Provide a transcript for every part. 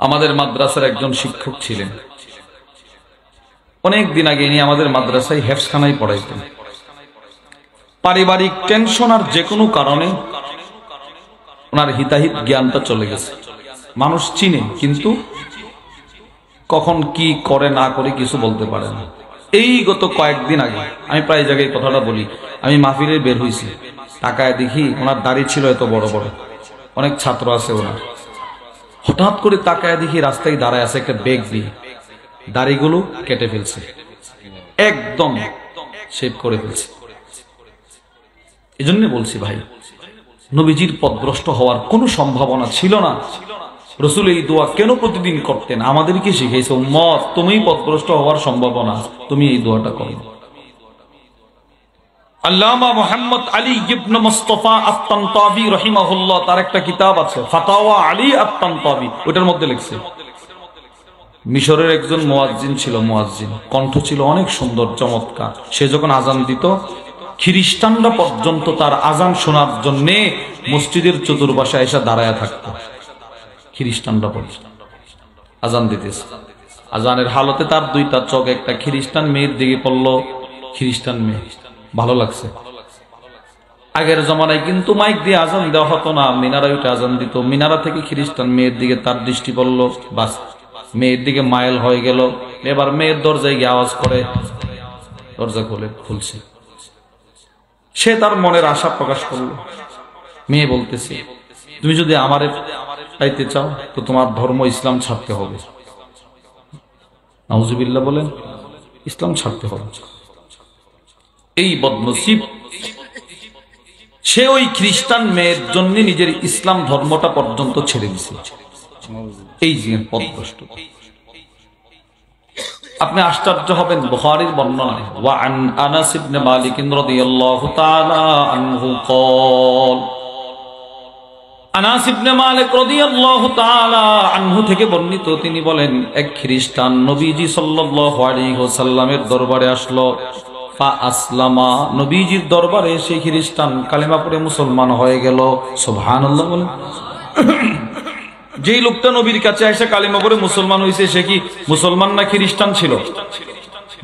আমাদের মাদ্রাসার একজন শিক্ষক ছিলেন। অনেক দিন আগে ইনি আমাদের মাদ্রাসায় হেফজখানায় পড়াইতেন। পারিবারিক টেনশন আর যে কোনো কারণে ওনার হিতাহিত জ্ঞানটা চলে গেছে। মানুষ চিনে কিন্তু কখন কি করে না করে কিছু বলতে পারে না। এই গত কয়েকদিন আগে আমি প্রায় জায়গায় কথাটা বলি, আমি মাহফিলে বের হয়েছি, তাকায় দেখি ওনার দাড়ি ছিল এত বড় বড়, অনেক ছাত্র আছে ওনার। হঠাৎ করে তাকায় দেখি রাস্তায় দাঁড়ায় আছে একটা ব্যাগ দিয়ে, দাড়িগুলো কেটে ফেলছে, একদম শেভ করে ফেলছে। এই জন্য বলছি ভাই, নবীজির পথভ্রষ্ট হওয়ার কোনো সম্ভাবনা ছিল না। রাসূল এই দোয়া কেন প্রতিদিন করতেন? আমাদেরকে শিখাইছে, উম্মত তুমি পথভ্রষ্ট হওয়ার সম্ভাবনা, তুমি এই দোয়াটা করো। আল্লামা মুহাম্মদ আলী ইবনে মুস্তাফা আত-তানতাবি রাহিমাহুল্লাহ, তার একটা কিতাব আছে ফাতাওয়া আলী আত-তানতাবি, ওটার মধ্যে লিখছে মিশরের একজন মুয়াজ্জিন ছিল, মুয়াজ্জিন কণ্ঠ ছিল অনেক সুন্দর চমৎকার। সে যখন আজান দিত, খ্রিস্টানরা পর্যন্ত তার আজান শোনার জন্য মসজিদের চতুর্পাশে এসে দাঁড়ায় থাকতো। খ্রিস্টানরা পর্যন্ত আজান দিতেছে, আজানের হালতে তার দুইটা চোখ একটা খ্রিস্টান মেয়ের দিকে পড়লো। খ্রিস্টান মেয়ে, ভালো লাগছে। আগের জমানায় কিন্তু মাইক দিয়ে আজান দেওয়া হতো না, মিনারায় উঠে আজান দিত। মিনারা থেকে খ্রিস্টান মেয়ের দিকে তার দৃষ্টি পড়লো, বাস মেয়ের দিকে মাইল হয়ে গেল। এবার মেয়ের দরজায় গিয়ে আওয়াজ করে, দরজা খুলছে। সে তার মনের আশা প্রকাশ করলো। মেয়ে বলতেছে, তুমি যদি আমারে পাইতে চাও তো তোমার ধর্ম ইসলাম ছাড়তে হবে। নাউজুবিল্লাহ বলেন, ইসলাম ছাড়তে হবে। এই বদনসিব, সে ওই খ্রিস্টান মেয়ের জন্য নিজের ইসলাম ধর্মটা পর্যন্ত ছেড়ে দিছে। এই যে পথভ্রষ্ট। আপনি আশ্চর্য হবেন, বুখারীর বর্ণনায় ওয়া আন আনাস ইবনে মালিক রাদিয়াল্লাহু তাআলা আনহু قال, আনাস ইবনে মালিক রাদিয়াল্লাহু তাআলা আনহু থেকে বর্ণিত, তিনি বলেন, এক খ্রিস্টান নবীজি সাল্লাল্লাহু আলাইহি ওয়াসাল্লামের দরবারে আসলো। ফা আসলামা, নবীজির দরবারে সেই খ্রিস্টান কালেমা পড়ে মুসলমান হয়ে গেল। সুবহানাল্লাহ বলেন। যেই লোকটা নবীর কাছে এসে কালেমা পড়ে মুসলমান হয়েছে, সে কি মুসলমান না খ্রিস্টান ছিল?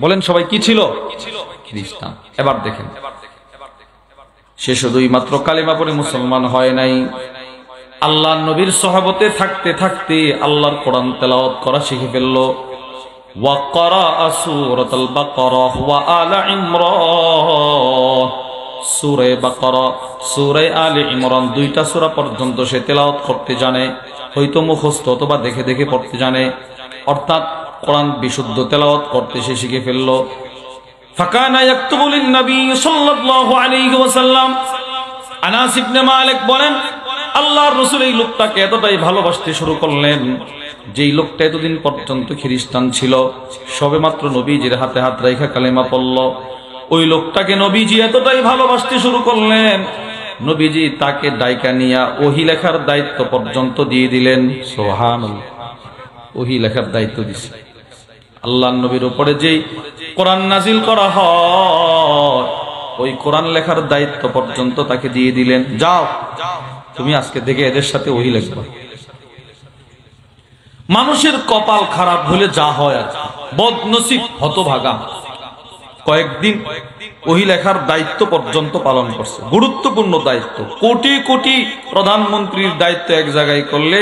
বলেন সবাই, কি ছিল? খ্রিস্টান। এবার দেখেন, সে শুধুই মাত্র কালেমা পড়ে মুসলমান হয় নাই, আল্লাহর নবীর সহবতে থাকতে থাকতে আল্লাহর কোরআন তেলাওয়াত করা শিখে ফেলল। ওয়া ক্বারাআ সূরাতুল বাকারা ওয়া আলা ইমরান, সূরা বাকারা, সূরা আলে ইমরান, দুইটা সূরা পর্যন্ত সে তেলাওয়াত করতে জানে, হয়তো মুখস্থ অথবা দেখে দেখে পড়তে জানে। অর্থাৎ কোরআন বিশুদ্ধ তেলাওয়াত করতে সে শিখে ফেলল। ফাকানা ইয়াকতুবু লিন-নবী সাল্লাল্লাহু আলাইহি ওয়াসাল্লাম, আনাস ইবনে মালিক বলেন, আল্লাহর রাসূল এই লোকটাকে এতটাই ভালোবাসতে শুরু করলেন, যেই লোকটা এতদিন পর্যন্ত খ্রিস্টান ছিল, সবেমাত্র নবীজির হাতে হাত রাখা কালেমা পড়ল, ওই লোকটাকে নবীজি এতটাই ভালোবাসতে শুরু করলেন, নবীজি তাকে ডাইকা নিয়া ওহী লেখার দায়িত্ব পর্যন্ত দিয়ে দিলেন। সুবহানাল্লাহ, ওহী লেখার দায়িত্ব দিছে। আল্লাহর নবীর উপরে যেই কোরআন নাজিল করা হয়, ওই কোরআন লেখার দায়িত্ব পর্যন্ত তাকে দিয়ে দিলেন। যাও তুমি আজকে থেকে এদের সাথে ওহী লিখবা। মানুষের কপাল খারাপ হলে যা হয়, আর বদনসিব হতভাগা কয়েকদিন ওহী লেখার দায়িত্ব পর্যন্ত পালন করছে। গুরুত্বপূর্ণ দায়িত্ব, কোটি কোটি প্রধানমন্ত্রীর দায়িত্ব এক জায়গায় করলে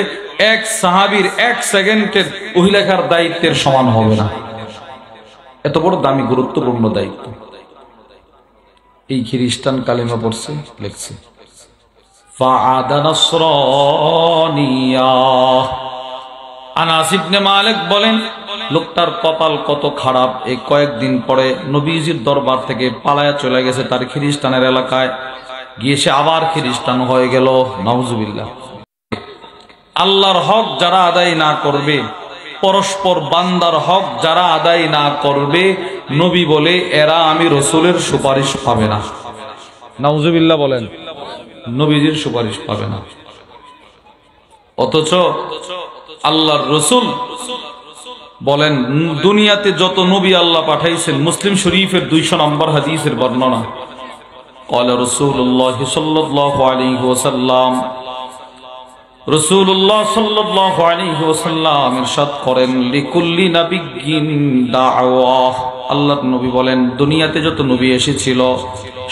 এক সাহাবীর এক সেকেন্ডের ওহী লেখার দায়িত্বের সমান হবে না। এত বড় দামি গুরুত্বপূর্ণ দায়িত্ব। এই খ্রিস্টান কালেমা পড়ছে, লিখছে ফাআদা নাসরানিয়া। আনাস ইবনে মালিক বলেন, লোকটার কপাল কত খারাপ, এই কয়েকদিন পরে নবীজির দরবার থেকে পালায়া চলে গেছে তার খ্রিস্টানের এলাকায়, গিয়ে সে আবার খ্রিস্টান হয়ে গেল। নাউজুবিল্লাহ। আল্লাহর হক যারা আদায় না করবে, পরস্পর বান্দার হক যারা আদায় না করবে, নবী বলে এরা আমি রাসূলের সুপারিশ পাবে না। নাউজুবিল্লাহ বলেন, নবীজির সুপারিশ পাবে না। অথচ আল্লাহর রাসূল বলেন, দুনিয়াতে যত নবী আল্লাহ পাঠাইছেন, মুসলিম শরীফের 200 নম্বর হাদিসের বর্ণনা, ক্বালা রাসূলুল্লাহ সাল্লাল্লাহু আলাইহি ওয়াসাল্লাম, রাসূলুল্লাহ সাল্লাল্লাহু আলাইহি ওয়াসাল্লাম ইরশাদ করেন, লিকুল্লি নাবিয়্যিন দাওয়া। আল্লাহর নবী বলেন, দুনিয়াতে যত নবী এসেছিল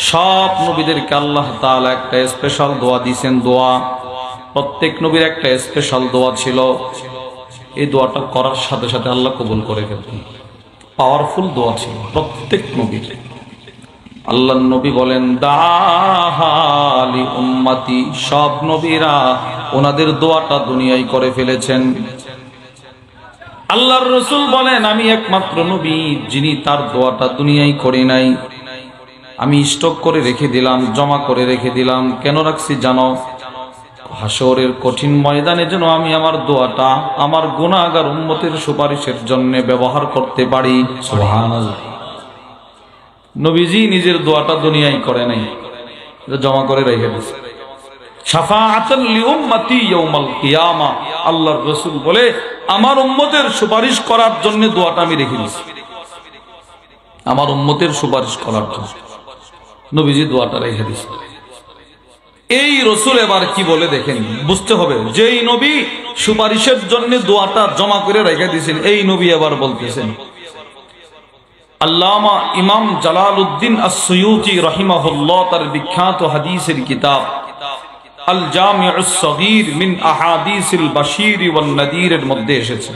সব নবীদেরকে আল্লাহ তাআলা একটা স্পেশাল দোয়া দিয়েছেন। দোয়া, প্রত্যেক নবীর একটা স্পেশাল দোয়া ছিল। এই দোয়াটা করার সাথে সাথে আল্লাহ কবুল করে ফেলতেন। পাওয়ারফুল দোয়া ছিল প্রত্যেক নবীর। আল্লাহর নবী বলেন, দাহালি উম্মতি, সব নবীরা ওনাদের দোয়াটা দুনিয়ায় করে ফেলেছেন। আল্লাহর রাসূল বলেন, আমি একমাত্র নবী যিনি তার দোয়াটা দুনিয়ায় করি নাই। আমি স্টক করে রেখে দিলাম, জমা করে রেখে দিলাম। কেন রাখছি জানো? হাসরের কঠিন ময়দানে যেন আমি আমার দোয়াটা আমার গুনাহগার উম্মতের সুপারিশের জন্য ব্যবহার করতে পারি। সুবহানাল্লাহ। নবীজি নিজের দোয়াটা দুনিয়ায় করে নাই, জমা করে রেখে দিয়েছে। শাফাআতান লিউম্মতি ইয়াউমাল কিয়ামা, আল্লাহর রাসূল বলে, আমার উম্মতের সুপারিশ করার জন্য দোয়াটা আমি রেখে দিয়েছি। আমার উম্মতের সুপারিশ করার জন্য নবীজি দোয়াটা রেখে দিয়েছে। এই রাসূল এবার কি বলে দেখেন, বুঝতে হবে। যেই নবী সুপারিশের জন্য দোয়াটা জমা করে রেখে দিয়েছেন, এই নবী এবার বলতেছেন। আল্লামা ইমাম জালালউদ্দিন আস-সুয়ুতি রাহিমাহুল্লাহ তার বিখ্যাত হাদিসের কিতাব আল জামিউস সগীর মিন আহাদিসিল বাশীর ওয়ান নাযীরের মধ্যে এসেছে,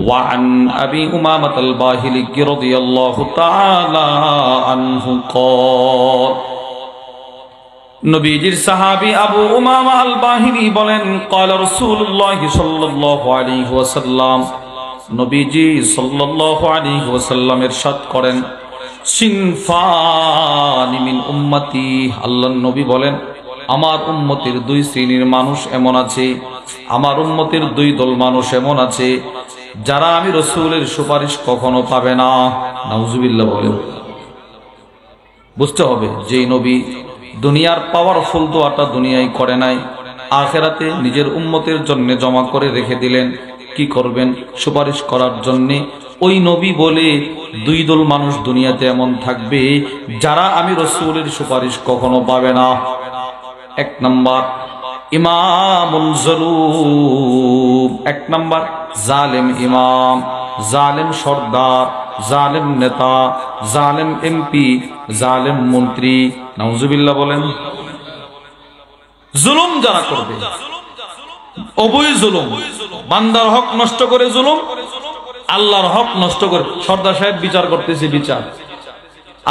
ওয়া আন আবি উমামাহ আল বাহিলি রাদিয়াল্লাহু তাআলা আনহু ক্বাল, নবীজির সাহাবী আবু উমামা আল বাহিলি বলেন, ক্বালা রাসূলুল্লাহ সাল্লাল্লাহু আলাইহি ওয়াসাল্লাম, নবীজি সাল্লাল্লাহু আলাইহি ওয়াসাল্লাম ইরশাদ করেন, সিনফানি মিন উম্মতি, আল্লাহর নবী বলেন, আমার উম্মতের দুই শ্রেণীর মানুষ এমন আছে, আমার উম্মতের দুই দল মানুষ এমন আছে যারা আমি রাসূলের সুপারিশ কখনো পাবে না। নাউজুবিল্লাহ বলেন। বুঝতে হবে, যেই নবী দুনিয়ার পাওয়ারফুল দোয়াটা দুনিয়ায় করে নাই, আখিরাতে নিজের উম্মতের জন্য জমা করে রেখে দিলেন। কি করবেন? সুপারিশ করার জন্য। ওই নবী বলে, দুই দল মানুষ দুনিয়াতে এমন থাকবে যারা আমি রাসূলের সুপারিশ কখনো পাবে না। এক নাম্বার ইমামুল যালুম, এক নাম্বার জালেম ইমাম, জালেম সরদার, জালেম নেতা, জালেম এমপি, জালেম মন্ত্রী। নাউজুবিল্লাহ বলেন। জুলুম যারা করবে, অবৈ জুলুম, বান্দার হক নষ্ট করে জুলুম, আল্লাহর হক নষ্ট করে। সর্দার সাহেব বিচার করতেছে, বিচার,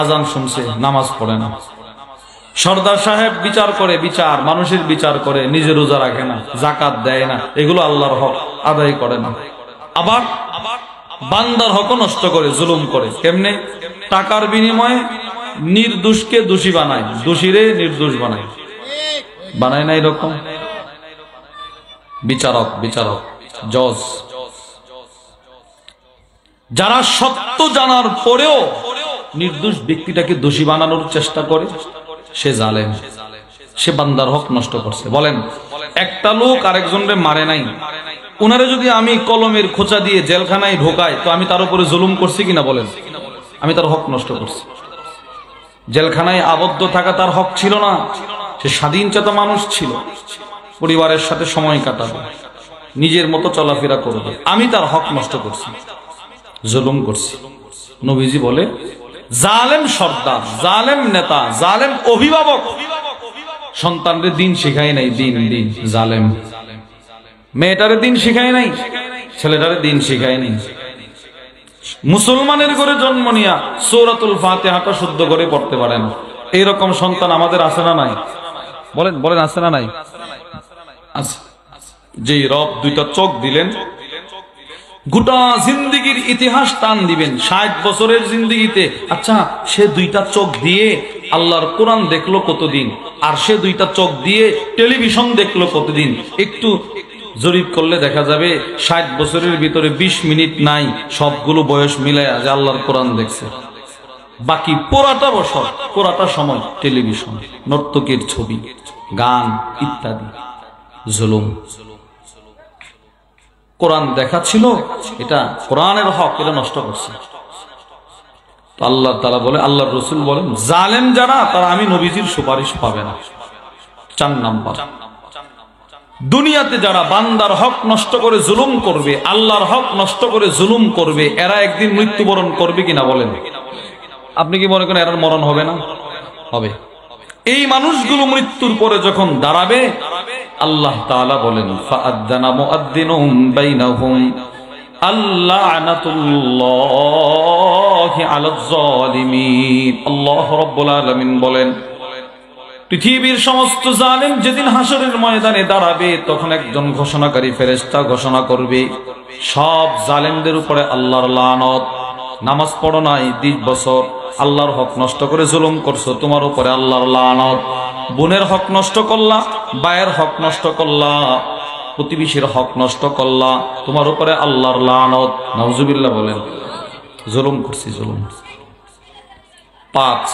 আজান শুনছে, নামাজ পড়ে না। সর্দার সাহেব বিচার করে, বিচার, মানুষের বিচার করে, নিজে রোজা রাখে না, যাকাত দেয় না, এগুলো আল্লাহর হক আদায় করে না। আবার বান্দার হক নষ্ট করে, জুলুম করে। কেমনে? টাকার বিনিময়ে নির্দোষকে দোষী বানায়, দোষীরে নির্দোষ বানায়। বানায় না এরকম? বিচারক, বিচারক, জজ, যারা সত্য জানার পরেও নির্দোষ ব্যক্তিটাকে দোষী বানানোর চেষ্টা করে, সে জালেম, সে বান্দার হক নষ্ট করছে। বলেন, একটা লোক আরেকজনরে মারে নাই, উনারে যদি আমি কলমের খোঁচা দিয়ে জেলখানায় ঢোকাই, তো আমি তার উপরে জুলুম করছি কিনা? বলেন, আমি তার হক নষ্ট করছি। জেলখানায় আবদ্ধ থাকা তার হক ছিল না, সে স্বাধীনচেতা মানুষ ছিল, পরিবারের সাথে সময় কাটাবে, নিজের মতো চলাফেরা করবে, আমি তার হক নষ্ট করছি, জুলুম করছি। নবীজি বলে, জালেম সর্দার, জালেম নেতা, জালেম অভিভাবক সন্তানদের দিন শিখায় নাই, দিন দিন জালেম। মেয়েটারে দিন শিখায় নাই, ছেলেটারে দিন শিখায় নাই। মুসলমানের ঘরে জন্ম নিয়া সূরাতুল ফাতিহাটা শুদ্ধ করে পড়তে পারে না, এইরকম সন্তান আমাদের আছে না নাই? বলেন, বলেন, আছে না নাই? আছে। যেই রব দুইটা চোখ দিলেন, গোটা জিন্দেগির ইতিহাস টান দিবেন 60 বছরের জিন্দেগিতে। আচ্ছা, সে দুইটা চোখ দিয়ে আল্লাহর কোরআন দেখলো কতদিন, আর সে দুইটা চোখ দিয়ে টেলিভিশন দেখলো কতদিন? একটু জরিপ করলে দেখা যাবে 60 বছরের ভিতরে 20 মিনিট নাই সবগুলো বয়স মিলায় যে আল্লাহর কোরআন দেখছে। বাকি পুরাটা বছর, পুরাটা সময় টেলিভিশন, নর্তকীর ছবি, গান ইত্যাদি। জুলুম। কোরআন দেখা ছিল, এটা কোরআনের হক, এটা নষ্ট করছে। তো আল্লাহ তাআলা বলে, আল্লাহর রাসূল বলেন, জালেম যারা, তারা আমি নবীজির সুপারিশ পাবে না। 4 নাম্বার দুনিয়াতে যারা বান্দার হক নষ্ট করে জুলুম করবে, আল্লাহর হক নষ্ট করে জুলুম করবে, এরা একদিন মৃত্যুবরণ করবে কিনা বলেন? আপনি কি মনে করেন এরার মরণ হবে না? হবে। এই মানুষগুলো মৃত্যুর পরে যখন দাঁড়াবে, আল্লাহ তাআলা বলেন ফাআযানা মুআদ্দিনুম বাইনাহুম আল্লানাতুল্লাহি আলাজ জালিমিন। আল্লাহ রাব্বুল আলামিন বলেন, পৃথিবীর সমস্ত জালেম যেদিন হাসরের ময়দানে দাঁড়াবে, তখন একজন ঘোষণাকারী ফেরেশতা ঘোষণা করবে, সব জালেমদের উপরে আল্লাহর লানত। নামাজ পড়ো নাই 20 বছর, আল্লাহর হক নষ্ট করে জুলুম করছো, তোমার উপরে আল্লাহর লানত। বোনের হক নষ্ট করলা, ভাইয়ের হক নষ্ট করলা, প্রতিবেশীর হক নষ্ট করলা, তোমার উপরে আল্লাহর লানত। নাউজুবিল্লাহ বলেন। জুলুম করছি, জুলুম। 5,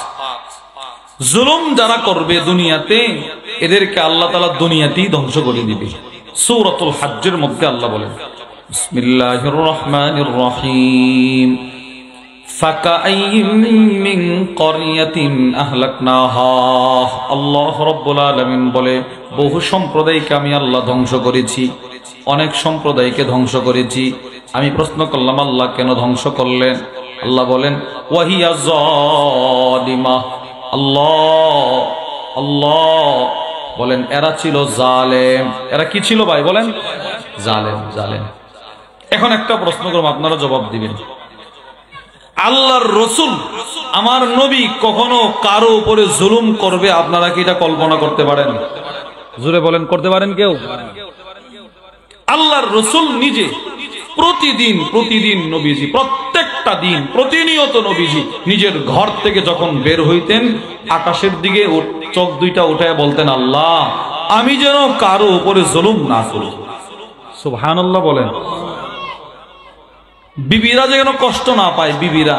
জুলুম যারা করবে দুনিয়াতে, এদেরকে আল্লাহ তাআলা দুনিয়াতেই ধ্বংস করে দিবে। সূরাতুল হজ্জের মধ্যে আল্লাহ বলেন, বিসমিল্লাহির রহমানির রহিম, ফাকাআইয়িম মিন ক্বরিয়াতিন আহলাকনাহা। আল্লাহ রাব্বুল আলামিন বলে, বহু সম্প্রদায়কে আমি আল্লাহ ধ্বংস করেছি, অনেক সম্প্রদায়কে ধ্বংস করেছি। আমি প্রশ্ন করলাম, আল্লাহ কেন ধ্বংস করলেন? আল্লাহ বলেন, ওয়াহিয়া যালিমা। আল্লাহ বলেন, এরা ছিল জালেম। এরা কি ছিল ভাই বলেন? জালেম, জালেম। এখন একটা প্রশ্ন করব, আপনারা জবাব দিবেন। আল্লাহর রসুল, আমার নবী কখনো কারো উপরে জুলুম করবে? আপনারা কি এটা কল্পনা করতে পারেন? জোরে বলেন, করতে পারেন কেউ? আল্লাহর রসুল নিজে প্রতিদিন নবীজি, প্রত্যেকটা দিন প্রতিনিয়ত নবীজি নিজের ঘর থেকে যখন বের হইতেন, আকাশের দিকে চোখ দুইটা উঠায় বলতেন, আল্লাহ আমি যেন কারো উপরে জুলুম না করি। সুবহানাল্লাহ বলেন। বিবিরা যেন কষ্ট না পায়, বিবিরা,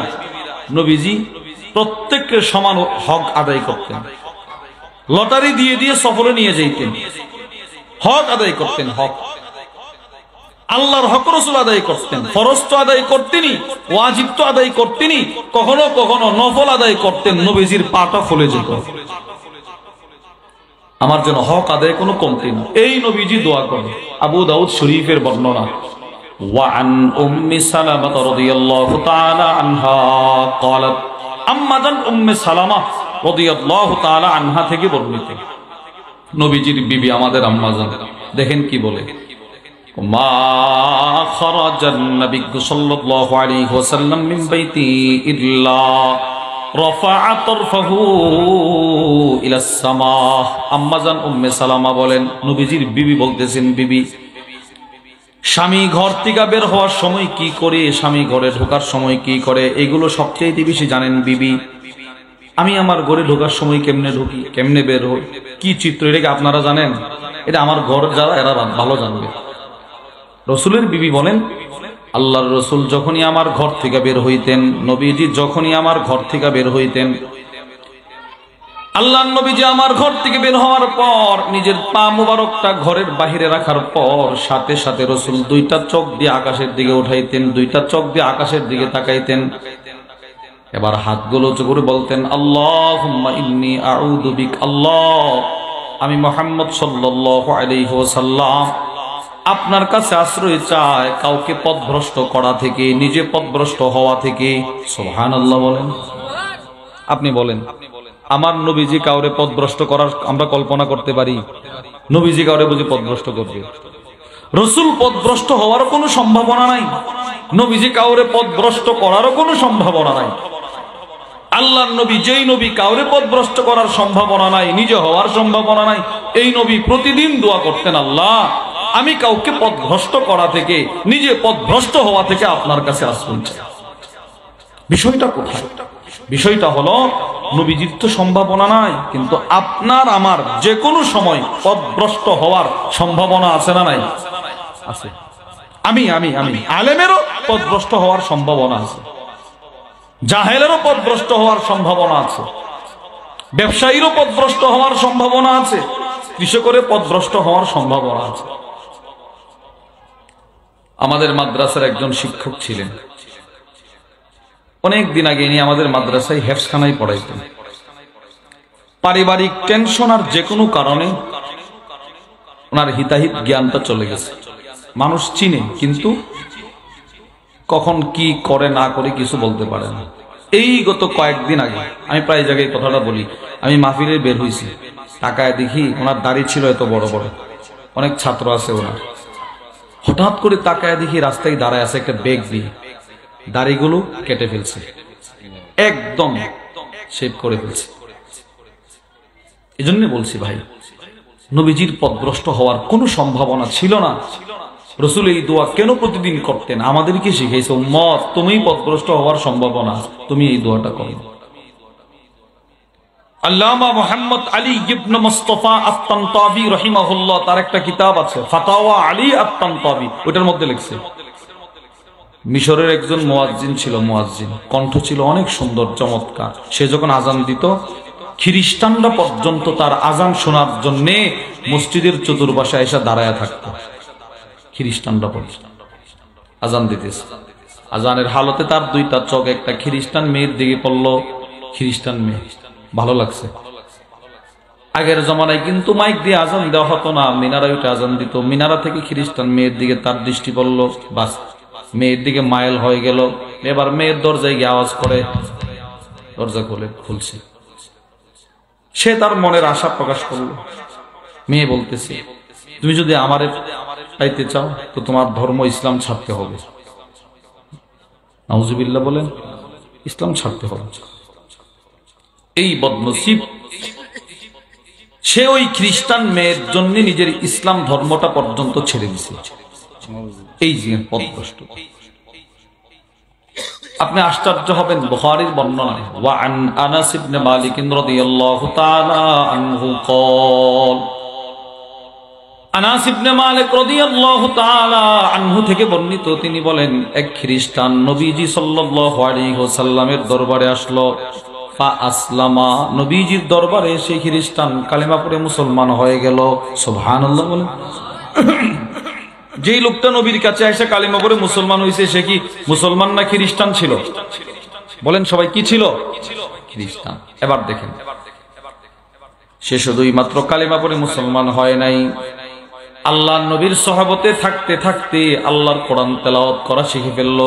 নবীজি প্রত্যেকের সমান হক আদায় করতেন। লটারি দিয়ে দিয়ে সফরে নিয়ে যাইতেন, হক আদায় করতেন। হক আল্লাহর হক রাসূল আদায় করতেন। ফরজ তো আদায় করতেনই, ওয়াজিব তো আদায় করতেনই, কখনো কখনো নফল আদায় করতেন। নবীজির পাটা ফুলে যেত, আমার জন্য হক আদায় কোনো কমতি না। এই নবীজি দোয়া করেন। আবু দাউদ শরীফের বর্ণনা, وعن أم سلمة رضي الله تعالى عنها قالت, আম্মাজান উম্মে সালামা রাদিয়াল্লাহু তাআলা আনহা থেকে বর্ণিত, নবীজির বিবি আমাদের আম্মাজান, দেখেন কি বলে, মা খারাজান নবী সাল্লাল্লাহু আলাইহি ওয়াসাল্লাম মিন বাইতি ইল্লা রাফা'a তারফাহু ইলা সামা। আম্মাজান উম্মে সালামা বলেন, নবীজির বিবি বলতেছেন, বিবি স্বামী ঘর থেকে বের হওয়ার সময় কি করে, স্বামী ঘরে ঢোকার সময় কি করে, এগুলো সবচেয়ে বেশি জানেন বিবি। আমি আমার ঘরে ঢোকার সময় কেমনে ঢুকি, কেমনে বের হই, কি চিত্র, এটা কি আপনারা জানেন? এটা আমার ঘর যারা, এরা ভালো জানবে। রসুলের বিবি বলেন, আল্লাহর রসুল যখনই আমার ঘর থেকে বের হইতেন, নবীজি যখনই আমার ঘর থেকে বের হইতেন, আল্লাহর নবীজি আমার ঘর থেকে বের হওয়ার পর নিজের পা মুবারকটা ঘরের বাহিরে রাখার পর সাথে সাথে রসুল দুইটা চোখ দিয়ে আকাশের দিকে উঠাইতেন, দুইটা চোখ দিয়ে আকাশের দিকে তাকাইতেন। এবার হাতগুলো উঁচু করে বলতেন, আল্লাহুম্মা ইন্নী আউযু বিক, আল্লাহ আমি মুহাম্মদ সাল্লাল্লাহু আলাইহি ওয়াসাল্লাম আপনার কাছে আশ্রয় চাই কাউকে পথভ্রষ্ট করা থেকে, নিজে পথভ্রষ্ট হওয়া থেকে। সুবহানাল্লাহ বলেন। আপনি বলেন, আমার নবীজি কাউরে পথভ্রষ্ট করার আমরা কল্পনা করতে পারি? নবীজি কাউরে বুঝি পথভ্রষ্ট করবে? রসুল পথভ্রষ্ট হওয়ারও কোনো সম্ভাবনা নাই, নবীজি কাউরে পথভ্রষ্ট করারও কোনো সম্ভাবনা নাই। আল্লাহর নবী, যেই নবী কাউরে পথভ্রষ্ট করার সম্ভাবনা নাই, নিজে হওয়ার সম্ভাবনা নাই, এই নবী প্রতিদিন দোয়া করতেন, আল্লাহ আমি কাউকে পথভ্রষ্ট করা থেকে, নিজে পথভ্রষ্ট হওয়া থেকে আপনার কাছে আশ্রয় চাই। বিষয়টা কোথায়? বিষয়টা হলো, নবীজির তো সম্ভাবনা নাই, কিন্তু আপনার আমার যে কোনো সময় পথভ্রষ্ট হওয়ার সম্ভাবনা আছে না নাই? আছে। আমি আলেমেরও পথভ্রষ্ট হওয়ার সম্ভাবনা আছে, জাহেলেরও পথভ্রষ্ট হওয়ার সম্ভাবনা আছে, ব্যবসায়ীরও পথভ্রষ্ট হওয়ার সম্ভাবনা আছে, কৃষকেরও পথভ্রষ্ট হওয়ার সম্ভাবনা আছে। আমাদের মাদ্রাসার একজন শিক্ষক ছিলেন, অনেক দিন আগে ইনি আমাদের মাদ্রাসায় হেফজখানায় পড়াইতেন। পারিবারিক টেনশন আর যে কোনো কারণে ওনার হিতাহিত জ্ঞানটা চলে গেছে। মানুষ চিনে কিন্তু কখন কি করে না করে কিছু বলতে পারে না। এই গত কয়েকদিন আগে আমি প্রায় জায়গায় কথাটা বলি, আমি মাহফিলে বের হয়েছি, তাকায় দেখি ওনার দাড়ি ছিল এত বড় বড়, অনেক ছাত্র আছে ওনার। হঠাৎ করে তাকায় দেখি রাস্তায় দাঁড়ায় আছে একটা ব্যাগ দিয়ে, দাড়িগুলো কেটে ফেলছে, একদম শেভ করে ফেলছে। এজন্য বলছি ভাই, নবীজির পথভ্রষ্ট হওয়ার কোনো সম্ভাবনা ছিল না। রাসূল এই দোয়া কেন প্রতিদিন করতেন? আমাদেরকে শিখাইছে, উম্মত তুমি পথভ্রষ্ট হওয়ার সম্ভাবনা, তুমি এই দোয়াটা করো। আল্লামা মুহাম্মদ আলী ইবনে মুস্তাফা আত-তানতাবি রাহিমাহুল্লাহ, তার একটা কিতাব আছে ফাতাওয়া আলী আত-তানতাবি, ওটার মধ্যে লিখছে মিশরের একজন মুয়াজ্জিন ছিল, মুয়াজ্জিন কণ্ঠ ছিল অনেক সুন্দর চমৎকার। সে যখন আজান দিত, খ্রিস্টানরা পর্যন্ত তার আজান শোনার জন্য মসজিদের চতুর্পাশে এসে দাঁড়ায় থাকত। খ্রিস্টানরা পর্যন্ত আজান দিতেছে, আজানের হালতে তার দুইটা চোখ একটা খ্রিস্টান মেয়ের দিকে পড়লো। খ্রিস্টান মেয়ে, ভালো লাগছে। আগের জমানায় কিন্তু মাইক দিয়ে আজান দেওয়া হতো না, মিনারা উঠে আজান দিত। মিনারা থেকে খ্রিস্টান মেয়ের দিকে তার দৃষ্টি পড়লো, বাস মেয়ের দিকে মাইল হয়ে গেল। এবার মেয়ের দরজায় গিয়ে আওয়াজ করে, দরজা খুলছে। সে তার মনের আশা প্রকাশ করলো। মেয়ে বলতেছে, তুমি যদি আমারে পাইতে চাও তো তোমার ধর্ম ইসলাম ছাড়তে হবে। নাউজুবিল্লাহ বলেন, ইসলাম ছাড়তে হবে। এই বদনসিব, সে ওই খ্রিস্টান মেয়ের জন্য নিজের ইসলাম ধর্মটা পর্যন্ত ছেড়ে দিছে। এই যে পথভ্রষ্ট। আপনি আশ্চর্য হবেন, বুখারীর বর্ণনা, ওয়া আন আনাস ইবনে মালিক রাদিয়াল্লাহু তাআলা আনহু قال, আনাস ইবনে মালিক রাদিয়াল্লাহু তাআলা আনহু থেকে বর্ণিত, তিনি বলেন, এক খ্রিস্টান নবীজি সাল্লাল্লাহু আলাইহি ওয়াসাল্লামের দরবারে আসলো। ফা আসলামা, নবীজির দরবারে সেই খ্রিস্টান কালেমা পড়ে মুসলমান হয়ে গেল। সুবহানাল্লাহ বলেন। যেই লোকটা নবীর কাছে এসে কালেমা পড়ে মুসলমান হয়েছে, সে কি মুসলমান না খ্রিস্টান ছিল? বলেন সবাই, কি ছিল? খ্রিস্টান। এবার দেখেন, সে শুধুই মাত্র কালেমা পড়ে মুসলমান হয় নাই, আল্লাহর নবীর সহবতে থাকতে থাকতে আল্লাহর কোরআন তেলাওয়াত করা শিখে ফেলল।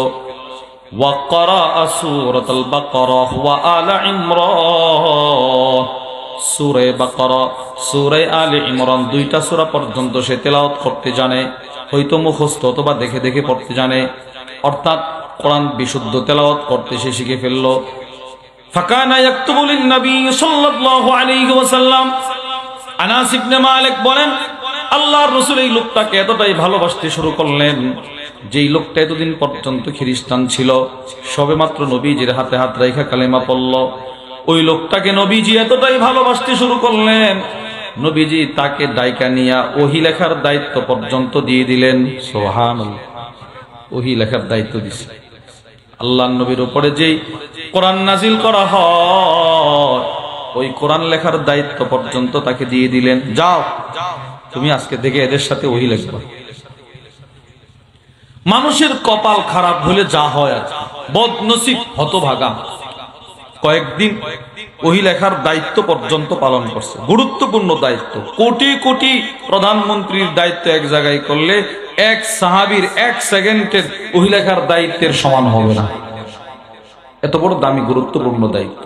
ওয়া ক্বারাআ সূরাতুল বাকারা ওয়া আলা ইমরান, সূরা বাকারা, সূরা আলে ইমরান, দুইটা সূরা পর্যন্ত সে তেলাওয়াত করতে জানে, হয়তো মুখস্থ অথবা দেখে দেখে পড়তে জানে। অর্থাৎ কোরআন বিশুদ্ধ তেলাওয়াত করতে সে শিখে ফেলল। ফাকানা ইয়াকতুবু লিন-নবী সাল্লাল্লাহু আলাইহি ওয়াসাল্লাম, আনাস ইবনে মালিক বলেন, আল্লাহর রাসূল এই লোকটাকে এতটাই ভালোবাসতে শুরু করলেন, যেই লোকটা এতদিন পর্যন্ত খ্রিস্টান ছিল, সবেমাত্র নবীজির হাতে হাত রাখা কালেমা পড়ল, ওই লোকটাকে নবীজি এতটাই ভালোবাসতে শুরু করলেন, নবীজি তাকে ডাইকা নিয়া ওহী লেখার দায়িত্ব পর্যন্ত দিয়ে দিলেন। সুবহানাল্লাহ, ওহী লেখার দায়িত্ব দিছে। আল্লাহর নবীর উপরে যেই কোরআন নাজিল করা হয়, ওই কোরআন লেখার দায়িত্ব পর্যন্ত তাকে দিয়ে দিলেন। যাও তুমি আজকে থেকে এদের সাথে ওহী লেখবা। মানুষের কপাল খারাপ হলে যা হয়, আর বদনসিব হতভাগা, কয়েকদিন ওহী লেখার দায়িত্ব পর্যন্ত পালন করছে। গুরুত্বপূর্ণ দায়িত্ব, কোটি কোটি প্রধানমন্ত্রীর দায়িত্ব এক জায়গায় করলে এক সাহাবীর এক সেকেন্ডের ওহী লেখার দায়িত্বের সমান হবে না। এত বড় দামি গুরুত্বপূর্ণ দায়িত্ব।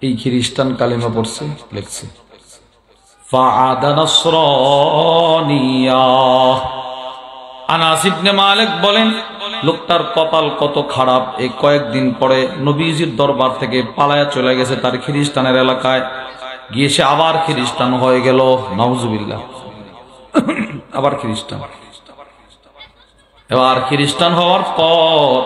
এই খ্রিস্টান কালেমা পড়ছে, লিখছে ফাআদা নাসরানিয়া। আনাস ইবনে মালিক বলেন, লোকটার কপাল কত খারাপ, এই কয়েকদিন পরে নবীজির দরবার থেকে পালায়া চলে গেছে তার খ্রিস্টানের এলাকায়, গিয়ে সে আবার খ্রিস্টান হয়ে গেল। নাউজুবিল্লাহ, আবার খ্রিস্টান। এবার খ্রিস্টান হওয়ার পর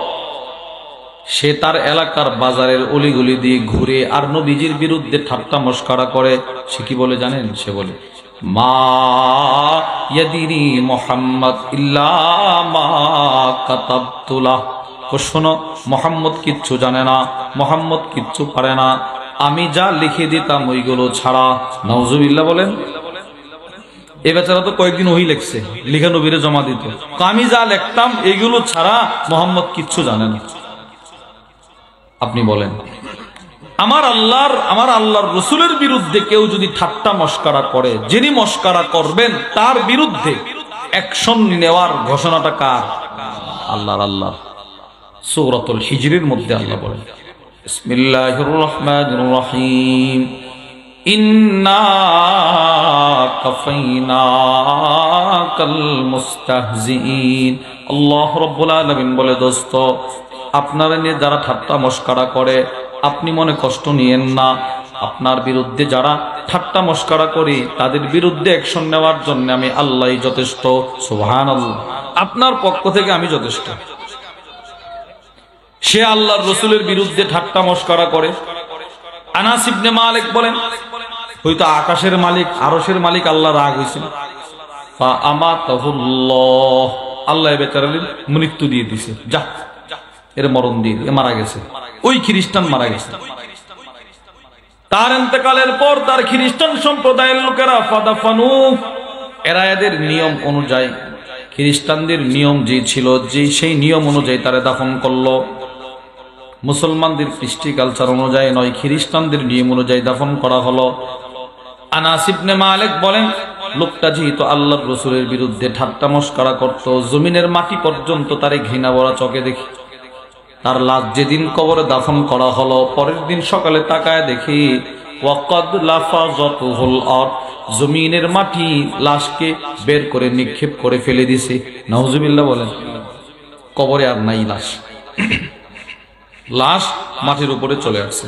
সে তার এলাকার বাজারের অলিগলি দিয়ে ঘুরে আর নবীজির বিরুদ্ধে ঠাট্টা মস্করা করে। সে কি বলে জানেন? সে বলে, মা ইয়াদিরি মুহাম্মদ ইল্লা মা কাতাবতু লাহ। শোনো, মুহাম্মদ কিচ্ছু জানে না, মুহাম্মদ কিচ্ছু পারে না, আমি যা লিখে দিতাম ওইগুলো ছাড়া। নাউজুবিল্লাহ বলেন। এ বেচারা তো কয়েকদিন ওই লিখছে, লিখে নবীরে জমা দিত, আমি যা লিখতাম এগুলো ছাড়া মুহাম্মদ কিচ্ছু জানে না। আপনি বলেন, আমার আল্লাহর রসুলের বিরুদ্ধে কেউ যদি ঠাট্টা মস্করা করে, যিনি মস্করা করবেন তার বিরুদ্ধে অ্যাকশন নেওয়ার ঘোষণাটা কার? আল্লাহর। সূরাতুল হিজরের মধ্যে আল্লাহ বলেন, বিসমিল্লাহির রহমানির রহিম, ইন্না কাফাইনাকাল মুস্তাহজিইন। আল্লাহ রাব্বুল আলামিন বলে, দোস্ত, আপনারা নিয়ে যারা ঠাট্টা মস্করা করে আপনি মনে কষ্ট নিয়েন না। আপনার বিরুদ্ধে যারা ঠাট্টা মস্করা করে তাদের বিরুদ্ধে অ্যাকশন নেওয়ার জন্য আমি আল্লাহই যথেষ্ট। সুবহানাল্লাহ। আপনার পক্ষ থেকে আমি যথেষ্ট। সে আল্লাহর রাসূলের বিরুদ্ধে ঠাট্টা মস্করা করে। আনাস ইবনে মালিক বলেন, হয়তো আকাশের মালিক, আরশের মালিক আল্লাহ রাগ হয়েছিল, ফা আমাতাহুল্লাহ, আল্লাহ বেচারার মৃত্যু দিয়ে দিয়েছে, যা এর মরণ দিয়ে, এ মারা গেছে। ওই খ্রিস্টান মারা গেছে। তার ইন্তেকালের পর তার খ্রিস্টান সম্প্রদায়ের লোকেরা ফাদাফানু, এরা এদের নিয়ম অনুযায়ী, খ্রিস্টানদের নিয়ম যে ছিল, যে সেই নিয়ম অনুযায়ী তারা দাফন করলো। মুসলমানদের কৃষ্টি কালচার অনুযায়ী নয়, খ্রিস্টানদের নিয়ম অনুযায়ী দাফন করা হলো। আনাস ইবনে মালিক বলেন, লোকটা যেহেতু আল্লাহর রাসূলের বিরুদ্ধে ঠাট্টা মস্করা করত, জমিনের মাটি পর্যন্ত তারে ঘৃণা ভরা চোখে দেখি। তার লাশ যেদিন কবরে দাফন করা হলো, পরের দিন সকালে তাকায় দেখি ওয়াকাদ লাফাজাতুহুল আরদ, জমিনের মাটি লাশকে বের করে নিক্ষেপ করে ফেলে দিছে। নাউজুবিল্লাহ বলেন। কবরে আর নাই লাশ, লাশ মাটির উপরে চলে আসছে।